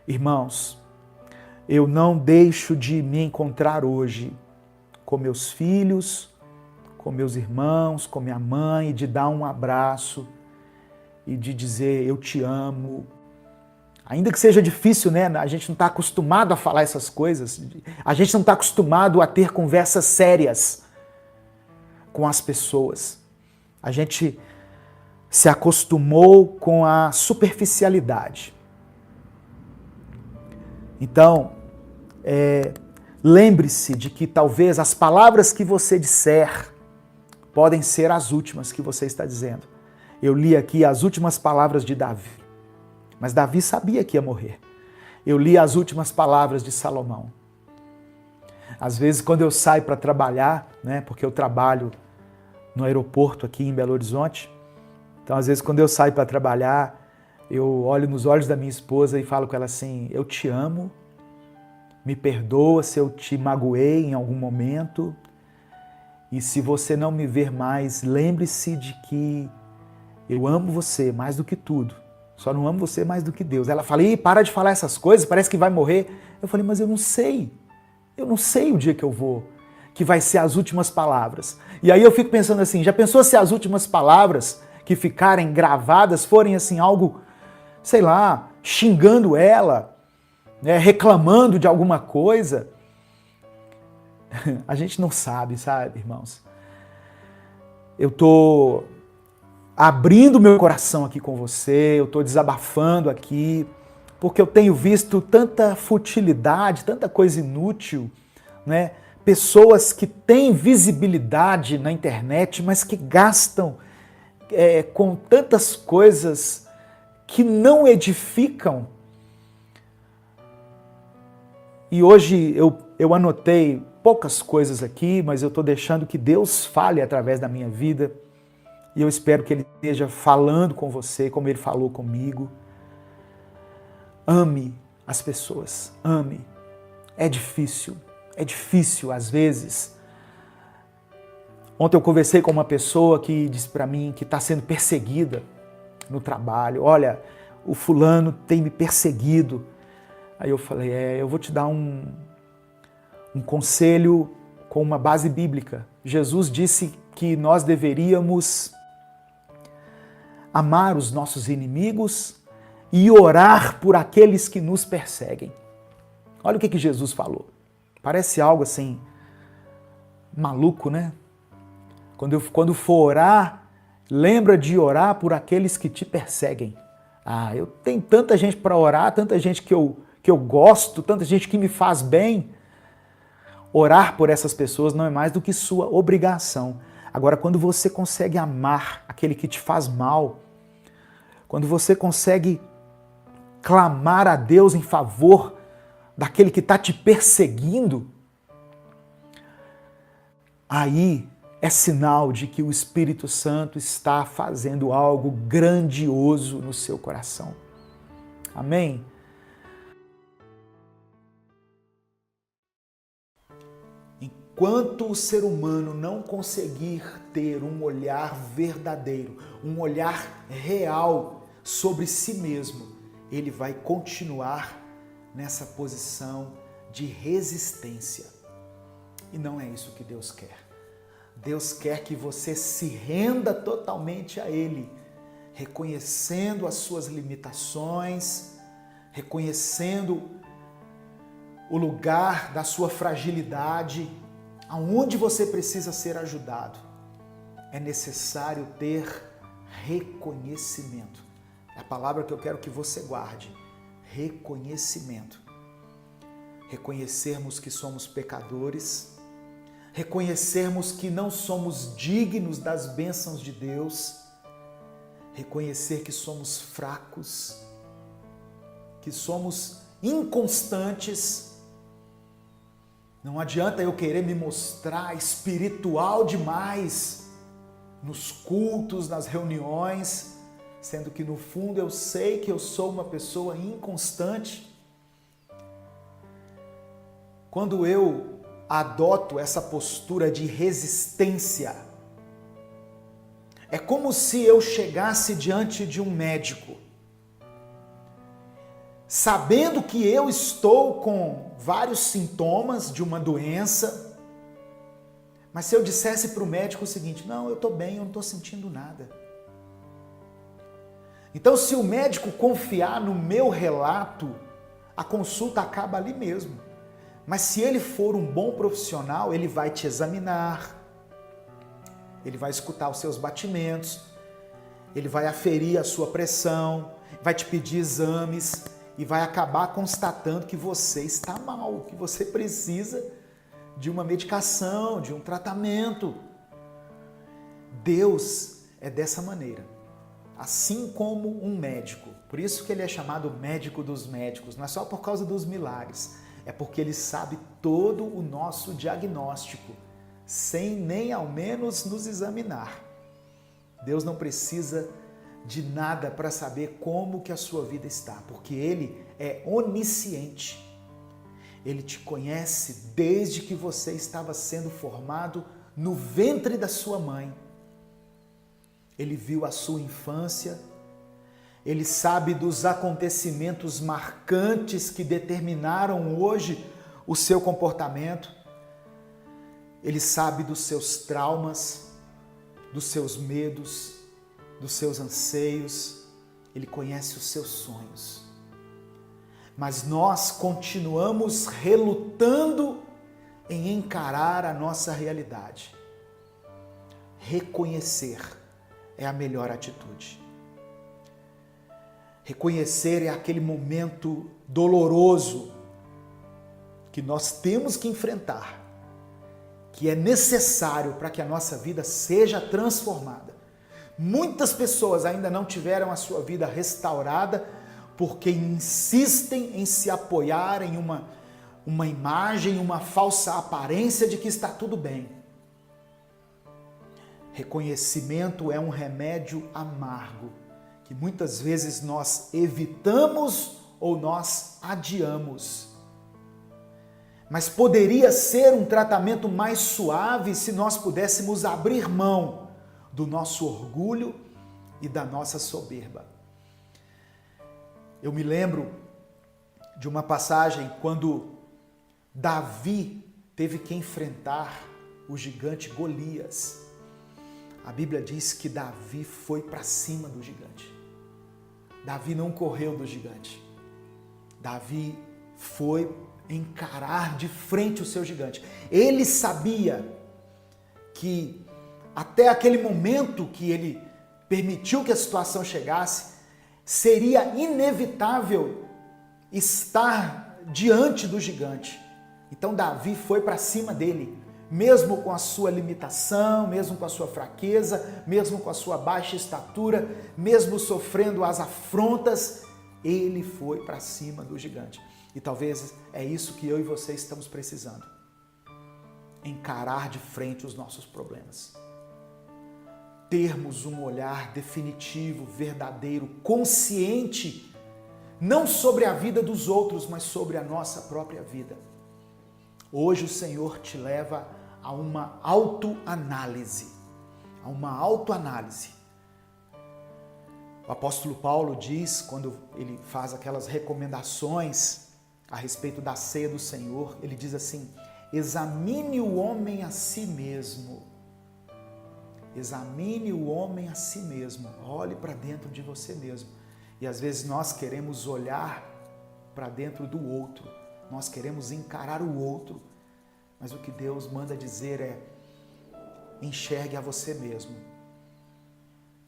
Irmãos, eu não deixo de me encontrar hoje com meus filhos, com meus irmãos, com minha mãe, de dar um abraço e de dizer eu te amo. Ainda que seja difícil, né? A gente não está acostumado a falar essas coisas. A gente não está acostumado a ter conversas sérias com as pessoas. A gente se acostumou com a superficialidade. Então, lembre-se de que talvez as palavras que você disser podem ser as últimas que você está dizendo. Eu li aqui as últimas palavras de Davi, mas Davi sabia que ia morrer. Eu li as últimas palavras de Salomão. Às vezes, quando eu saio para trabalhar, né, porque eu trabalho no aeroporto aqui em Belo Horizonte, então às vezes quando eu saio para trabalhar, eu olho nos olhos da minha esposa e falo com ela assim, eu te amo, me perdoa se eu te magoei em algum momento, e se você não me ver mais, lembre-se de que eu amo você mais do que tudo, só não amo você mais do que Deus. Ela fala, para de falar essas coisas, parece que vai morrer. Eu falei, mas eu não sei o dia que eu vou, que vai ser as últimas palavras. E aí eu fico pensando assim, já pensou se as últimas palavras que ficarem gravadas forem assim algo, sei lá, xingando ela, né, reclamando de alguma coisa? A gente não sabe, irmãos? Eu estou abrindo meu coração aqui com você, eu estou desabafando aqui, porque eu tenho visto tanta futilidade, tanta coisa inútil, né? Pessoas que têm visibilidade na internet, mas que gastam com tantas coisas que não edificam. E hoje eu anotei poucas coisas aqui, mas eu estou deixando que Deus fale através da minha vida. E eu espero que Ele esteja falando com você, como Ele falou comigo. Ame as pessoas, ame. É difícil às vezes. Ontem eu conversei com uma pessoa que disse para mim que está sendo perseguida no trabalho. Olha, o fulano tem me perseguido. Aí eu falei, eu vou te dar um conselho com uma base bíblica. Jesus disse que nós deveríamos amar os nossos inimigos e orar por aqueles que nos perseguem. Olha o que Jesus falou. Parece algo assim, maluco, né? Quando for orar, lembra de orar por aqueles que te perseguem. Eu tenho tanta gente para orar, tanta gente que eu gosto, tanta gente que me faz bem. Orar por essas pessoas não é mais do que sua obrigação. Agora, quando você consegue amar aquele que te faz mal, quando você consegue clamar a Deus em favor daquele que está te perseguindo, aí é sinal de que o Espírito Santo está fazendo algo grandioso no seu coração. Amém? Enquanto o ser humano não conseguir ter um olhar verdadeiro, um olhar real sobre si mesmo, ele vai continuar nessa posição de resistência. E não é isso que Deus quer. Deus quer que você se renda totalmente a Ele, reconhecendo as suas limitações, reconhecendo o lugar da sua fragilidade, aonde você precisa ser ajudado. É necessário ter reconhecimento. É a palavra que eu quero que você guarde. Reconhecimento. Reconhecermos que somos pecadores, reconhecermos que não somos dignos das bênçãos de Deus, reconhecer que somos fracos, que somos inconstantes. Não adianta eu querer me mostrar espiritual demais nos cultos, nas reuniões, sendo que no fundo eu sei que eu sou uma pessoa inconstante. Quando eu adoto essa postura de resistência, é como se eu chegasse diante de um médico, sabendo que eu estou com vários sintomas de uma doença, mas se eu dissesse para o médico o seguinte: não, eu estou bem, eu não estou sentindo nada. Então, se o médico confiar no meu relato, a consulta acaba ali mesmo. Mas se ele for um bom profissional, ele vai te examinar, ele vai escutar os seus batimentos, ele vai aferir a sua pressão, vai te pedir exames e vai acabar constatando que você está mal, que você precisa de uma medicação, de um tratamento. Deus é dessa maneira, assim como um médico. Por isso que ele é chamado médico dos médicos, não é só por causa dos milagres, é porque ele sabe todo o nosso diagnóstico, sem nem ao menos nos examinar. Deus não precisa de nada para saber como que a sua vida está, porque Ele é onisciente. Ele te conhece desde que você estava sendo formado no ventre da sua mãe. Ele viu a sua infância, Ele sabe dos acontecimentos marcantes que determinaram hoje o seu comportamento. Ele sabe dos seus traumas, dos seus medos, dos seus anseios. Ele conhece os seus sonhos. Mas nós continuamos relutando em encarar a nossa realidade. Reconhecer é a melhor atitude. Reconhecer é aquele momento doloroso que nós temos que enfrentar, que é necessário para que a nossa vida seja transformada. Muitas pessoas ainda não tiveram a sua vida restaurada porque insistem em se apoiar em uma imagem, uma falsa aparência de que está tudo bem. Reconhecimento é um remédio amargo, que muitas vezes nós evitamos ou nós adiamos. Mas poderia ser um tratamento mais suave se nós pudéssemos abrir mão do nosso orgulho e da nossa soberba. Eu me lembro de uma passagem quando Davi teve que enfrentar o gigante Golias. A Bíblia diz que Davi foi para cima do gigante. Davi não correu do gigante. Davi foi encarar de frente o seu gigante. Ele sabia que até aquele momento que ele permitiu que a situação chegasse, seria inevitável estar diante do gigante. Então Davi foi para cima dele, mesmo com a sua limitação, mesmo com a sua fraqueza, mesmo com a sua baixa estatura, mesmo sofrendo as afrontas, ele foi para cima do gigante. E talvez é isso que eu e você estamos precisando. encarar de frente os nossos problemas. Termos um olhar definitivo, verdadeiro, consciente, não sobre a vida dos outros, mas sobre a nossa própria vida. Hoje o Senhor te leva a uma autoanálise. O apóstolo Paulo diz, quando ele faz aquelas recomendações a respeito da ceia do Senhor, ele diz assim: examine o homem a si mesmo. Examine o homem a si mesmo. Olhe para dentro de você mesmo. E às vezes nós queremos olhar para dentro do outro. Nós queremos encarar o outro. Mas o que Deus manda dizer é: enxergue a você mesmo.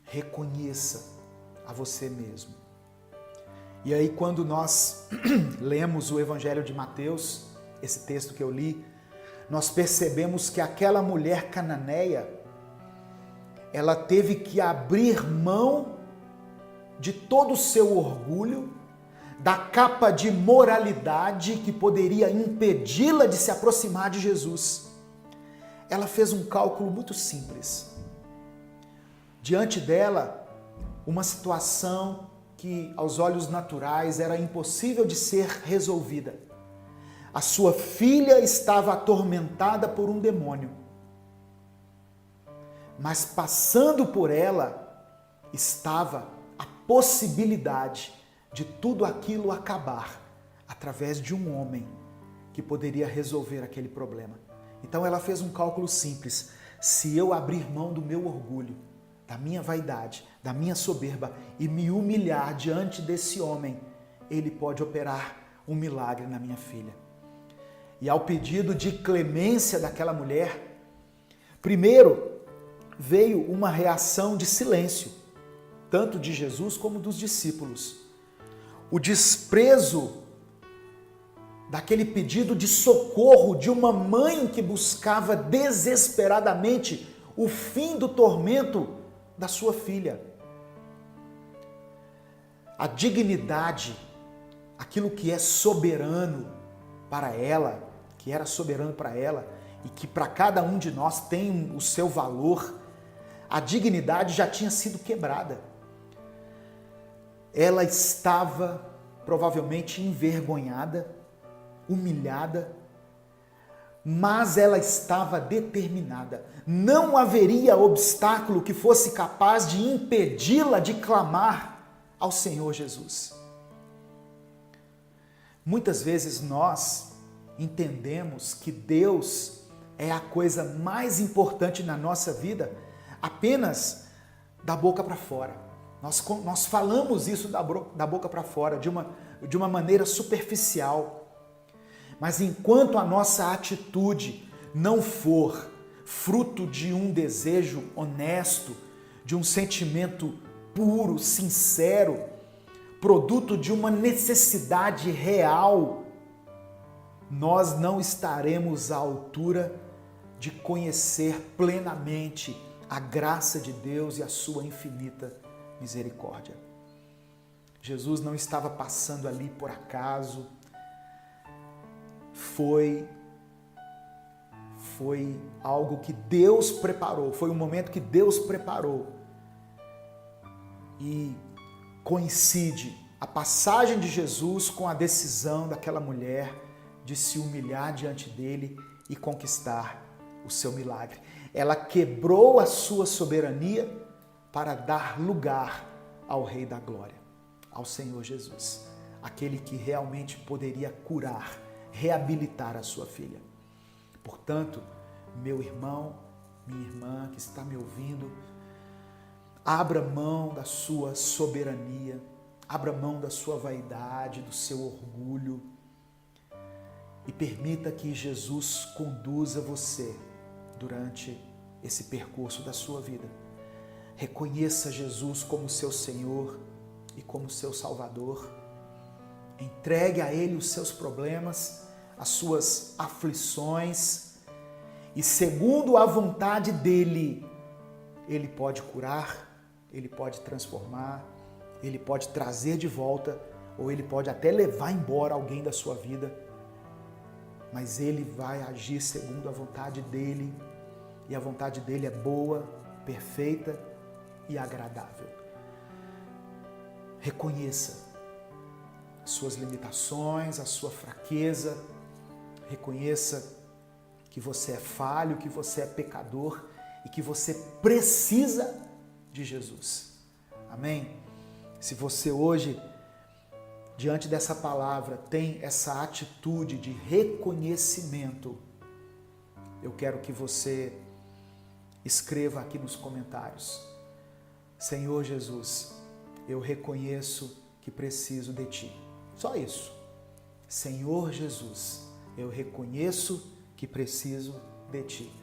Reconheça a você mesmo. E aí, quando nós lemos o Evangelho de Mateus, esse texto que eu li, nós percebemos que aquela mulher cananeia, ela teve que abrir mão de todo o seu orgulho, da capa de moralidade que poderia impedi-la de se aproximar de Jesus. Ela fez um cálculo muito simples. Diante dela, uma situação que aos olhos naturais era impossível de ser resolvida. A sua filha estava atormentada por um demônio. Mas passando por ela estava a possibilidade de tudo aquilo acabar através de um homem que poderia resolver aquele problema. Então ela fez um cálculo simples: se eu abrir mão do meu orgulho, da minha vaidade, da minha soberba e me humilhar diante desse homem, ele pode operar um milagre na minha filha. E ao pedido de clemência daquela mulher, primeiro veio uma reação de silêncio, tanto de Jesus como dos discípulos. O desprezo daquele pedido de socorro de uma mãe que buscava desesperadamente o fim do tormento da sua filha. A dignidade, aquilo que é soberano para ela, que era soberano para ela e que para cada um de nós tem o seu valor, a dignidade já tinha sido quebrada. Ela estava provavelmente envergonhada, humilhada, mas ela estava determinada. Não haveria obstáculo que fosse capaz de impedi-la de clamar ao Senhor Jesus. Muitas vezes nós entendemos que Deus é a coisa mais importante na nossa vida apenas da boca para fora. Nós falamos isso da boca para fora, de uma maneira superficial. Mas enquanto a nossa atitude não for fruto de um desejo honesto, de um sentimento puro, sincero, produto de uma necessidade real, nós não estaremos à altura de conhecer plenamente a graça de Deus e a sua infinita misericórdia. Jesus não estava passando ali por acaso, foi algo que Deus preparou, foi um momento que Deus preparou. E coincide a passagem de Jesus com a decisão daquela mulher de se humilhar diante dele e conquistar o seu milagre. Ela quebrou a sua soberania para dar lugar ao Rei da Glória, ao Senhor Jesus, aquele que realmente poderia curar, reabilitar a sua filha. Portanto, meu irmão, minha irmã que está me ouvindo, abra mão da sua soberania, abra mão da sua vaidade, do seu orgulho e permita que Jesus conduza você durante esse percurso da sua vida. Reconheça Jesus como seu Senhor e como seu Salvador. Entregue a Ele os seus problemas, as suas aflições e, segundo a vontade dEle, Ele pode curar, Ele pode transformar, Ele pode trazer de volta ou Ele pode até levar embora alguém da sua vida mas Ele vai agir segundo a vontade dEle, e a vontade dEle é boa, perfeita e agradável. Reconheça suas limitações, a sua fraqueza, reconheça que você é falho, que você é pecador e que você precisa de Jesus. Amém? Se você hoje, diante dessa palavra, tem essa atitude de reconhecimento, eu quero que você escreva aqui nos comentários: Senhor Jesus, eu reconheço que preciso de Ti. Só isso. Senhor Jesus, eu reconheço que preciso de Ti.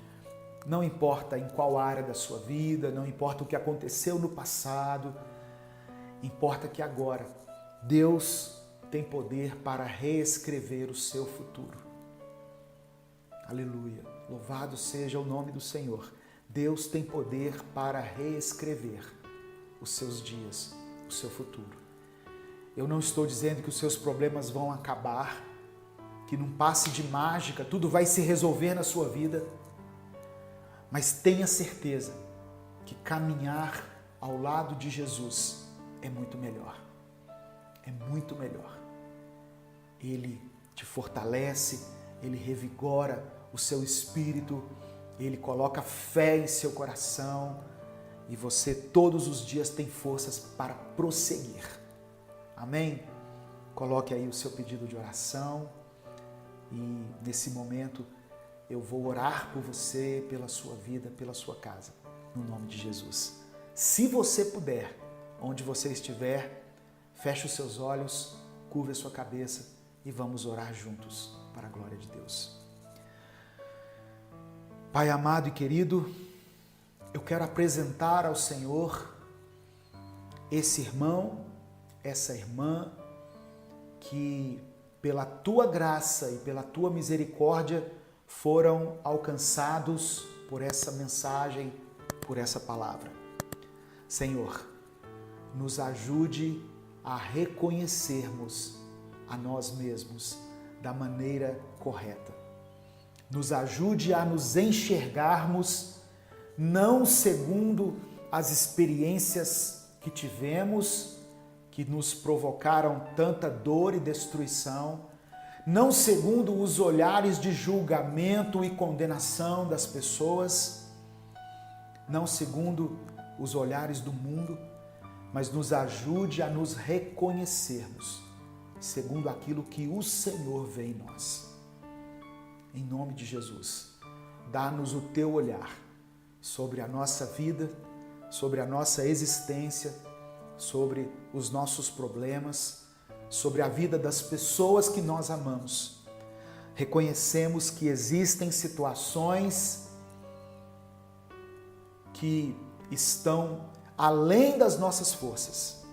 Não importa em qual área da sua vida, não importa o que aconteceu no passado, importa que agora Deus tem poder para reescrever o seu futuro. Aleluia. Louvado seja o nome do Senhor. Deus tem poder para reescrever os seus dias, o seu futuro. Eu não estou dizendo que os seus problemas vão acabar, que num passe de mágica tudo vai se resolver na sua vida, mas tenha certeza que caminhar ao lado de Jesus é muito melhor. É muito melhor. Ele te fortalece, Ele revigora o seu espírito, Ele coloca fé em seu coração e você todos os dias tem forças para prosseguir. Amém? Coloque aí o seu pedido de oração e nesse momento eu vou orar por você, pela sua vida, pela sua casa, no nome de Jesus. Se você puder, onde você estiver, feche os seus olhos, curve a sua cabeça e vamos orar juntos para a glória de Deus. Pai amado e querido, eu quero apresentar ao Senhor esse irmão, essa irmã que pela Tua graça e pela Tua misericórdia foram alcançados por essa mensagem, por essa palavra. Senhor, nos ajude a reconhecermos a nós mesmos da maneira correta. Nos ajude a nos enxergarmos não segundo as experiências que tivemos, que nos provocaram tanta dor e destruição, não segundo os olhares de julgamento e condenação das pessoas, não segundo os olhares do mundo, mas nos ajude a nos reconhecermos segundo aquilo que o Senhor vê em nós. Em nome de Jesus, dá-nos o Teu olhar sobre a nossa vida, sobre a nossa existência, sobre os nossos problemas, sobre a vida das pessoas que nós amamos. Reconhecemos que existem situações que estão além das nossas forças,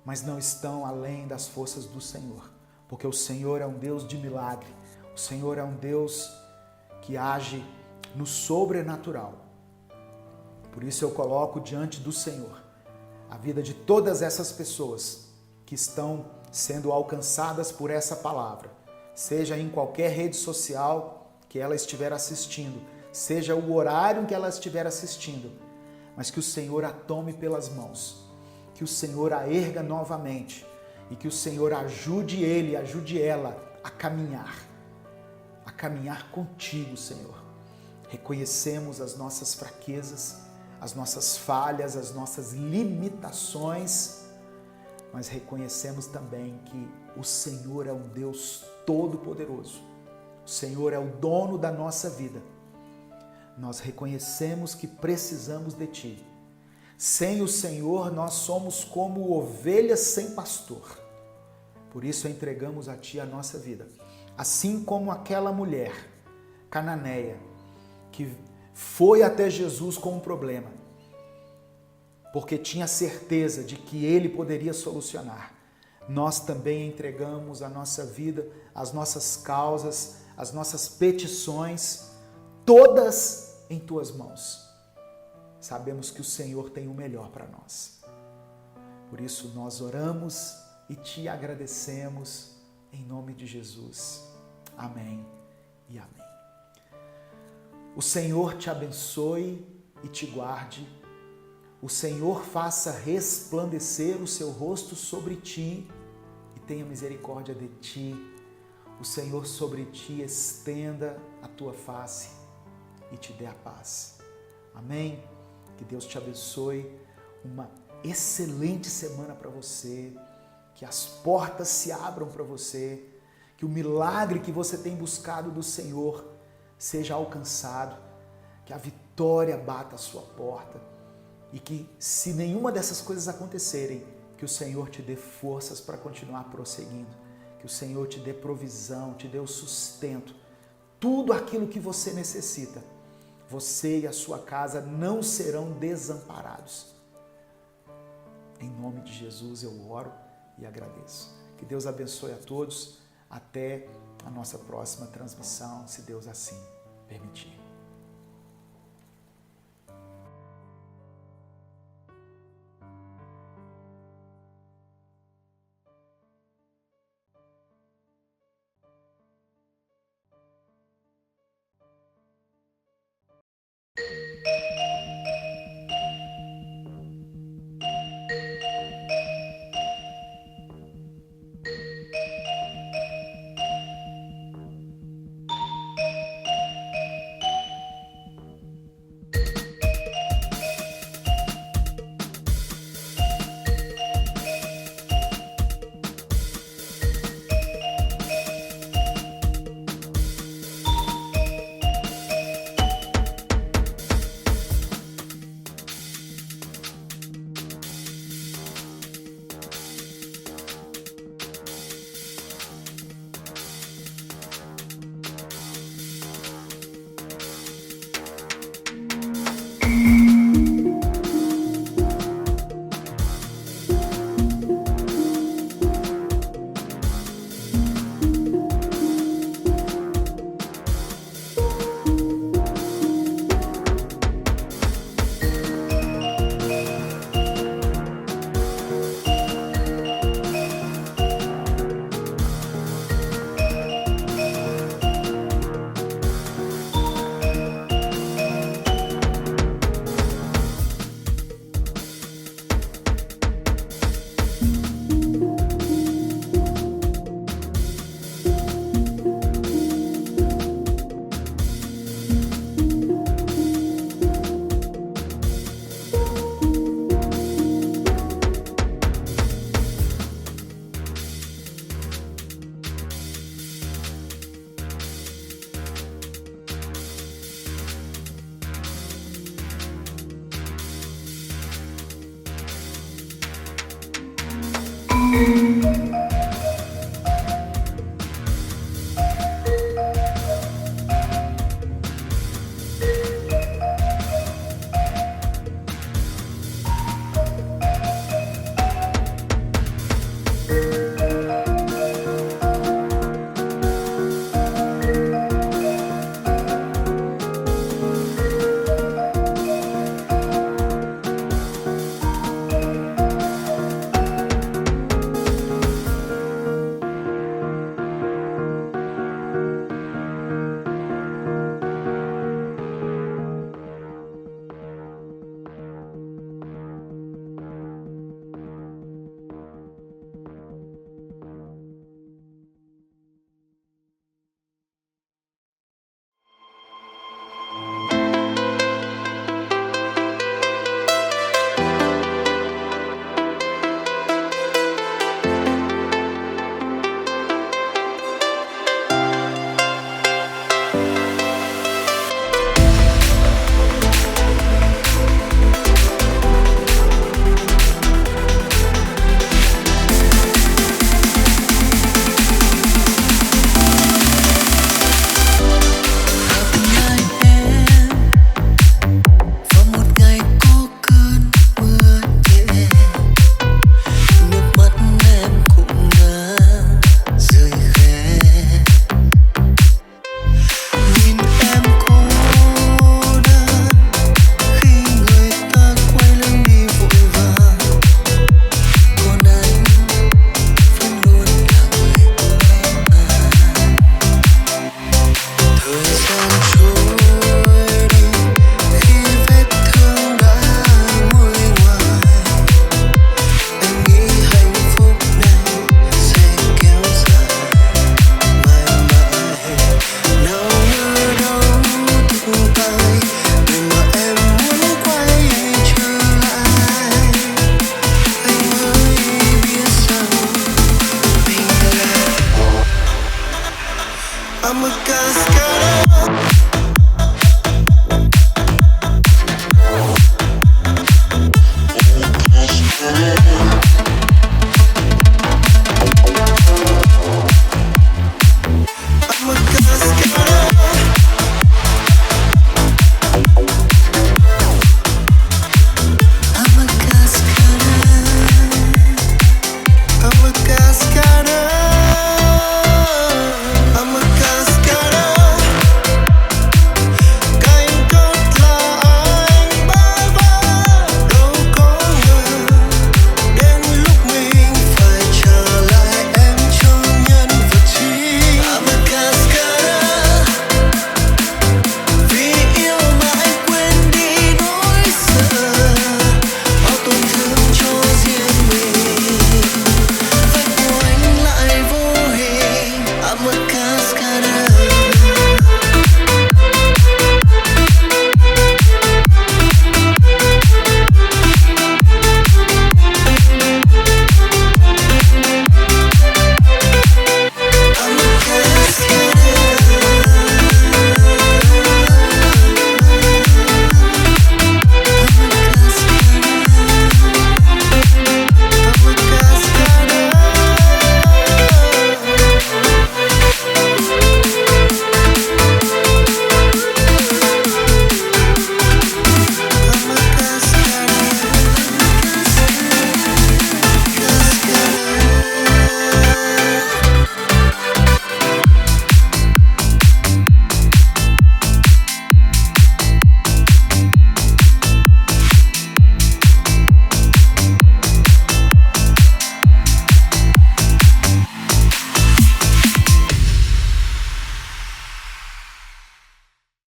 mas não estão além das forças do Senhor, porque o Senhor é um Deus de milagre, o Senhor é um Deus que age no sobrenatural. Por isso eu coloco diante do Senhor a vida de todas essas pessoas que estão sendo alcançadas por essa palavra, seja em qualquer rede social que ela estiver assistindo, seja o horário em que ela estiver assistindo, mas que o Senhor a tome pelas mãos, que o Senhor a erga novamente e que o Senhor ajude ele, ajude ela a caminhar contigo, Senhor. Reconhecemos as nossas fraquezas, as nossas falhas, as nossas limitações, mas reconhecemos também que o Senhor é um Deus todo-poderoso. O Senhor é o dono da nossa vida. Nós reconhecemos que precisamos de Ti. Sem o Senhor, nós somos como ovelhas sem pastor. Por isso, entregamos a Ti a nossa vida. Assim como aquela mulher cananeia que foi até Jesus com um problema, porque tinha certeza de que Ele poderia solucionar. Nós também entregamos a nossa vida, as nossas causas, as nossas petições, todas em Tuas mãos. Sabemos que o Senhor tem o melhor para nós. Por isso nós oramos e Te agradecemos em nome de Jesus. Amém e amém. O Senhor te abençoe e te guarde. O Senhor faça resplandecer o seu rosto sobre ti e tenha misericórdia de ti. O Senhor sobre ti estenda a tua face e te dê a paz. Amém? Que Deus te abençoe. Uma excelente semana para você. Que as portas se abram para você. Que o milagre que você tem buscado do Senhor seja alcançado. Que a vitória bata a sua porta. E que, se nenhuma dessas coisas acontecerem, que o Senhor te dê forças para continuar prosseguindo. Que o Senhor te dê provisão, te dê o sustento. Tudo aquilo que você necessita. Você e a sua casa não serão desamparados. Em nome de Jesus eu oro e agradeço. Que Deus abençoe a todos. Até a nossa próxima transmissão, se Deus assim permitir.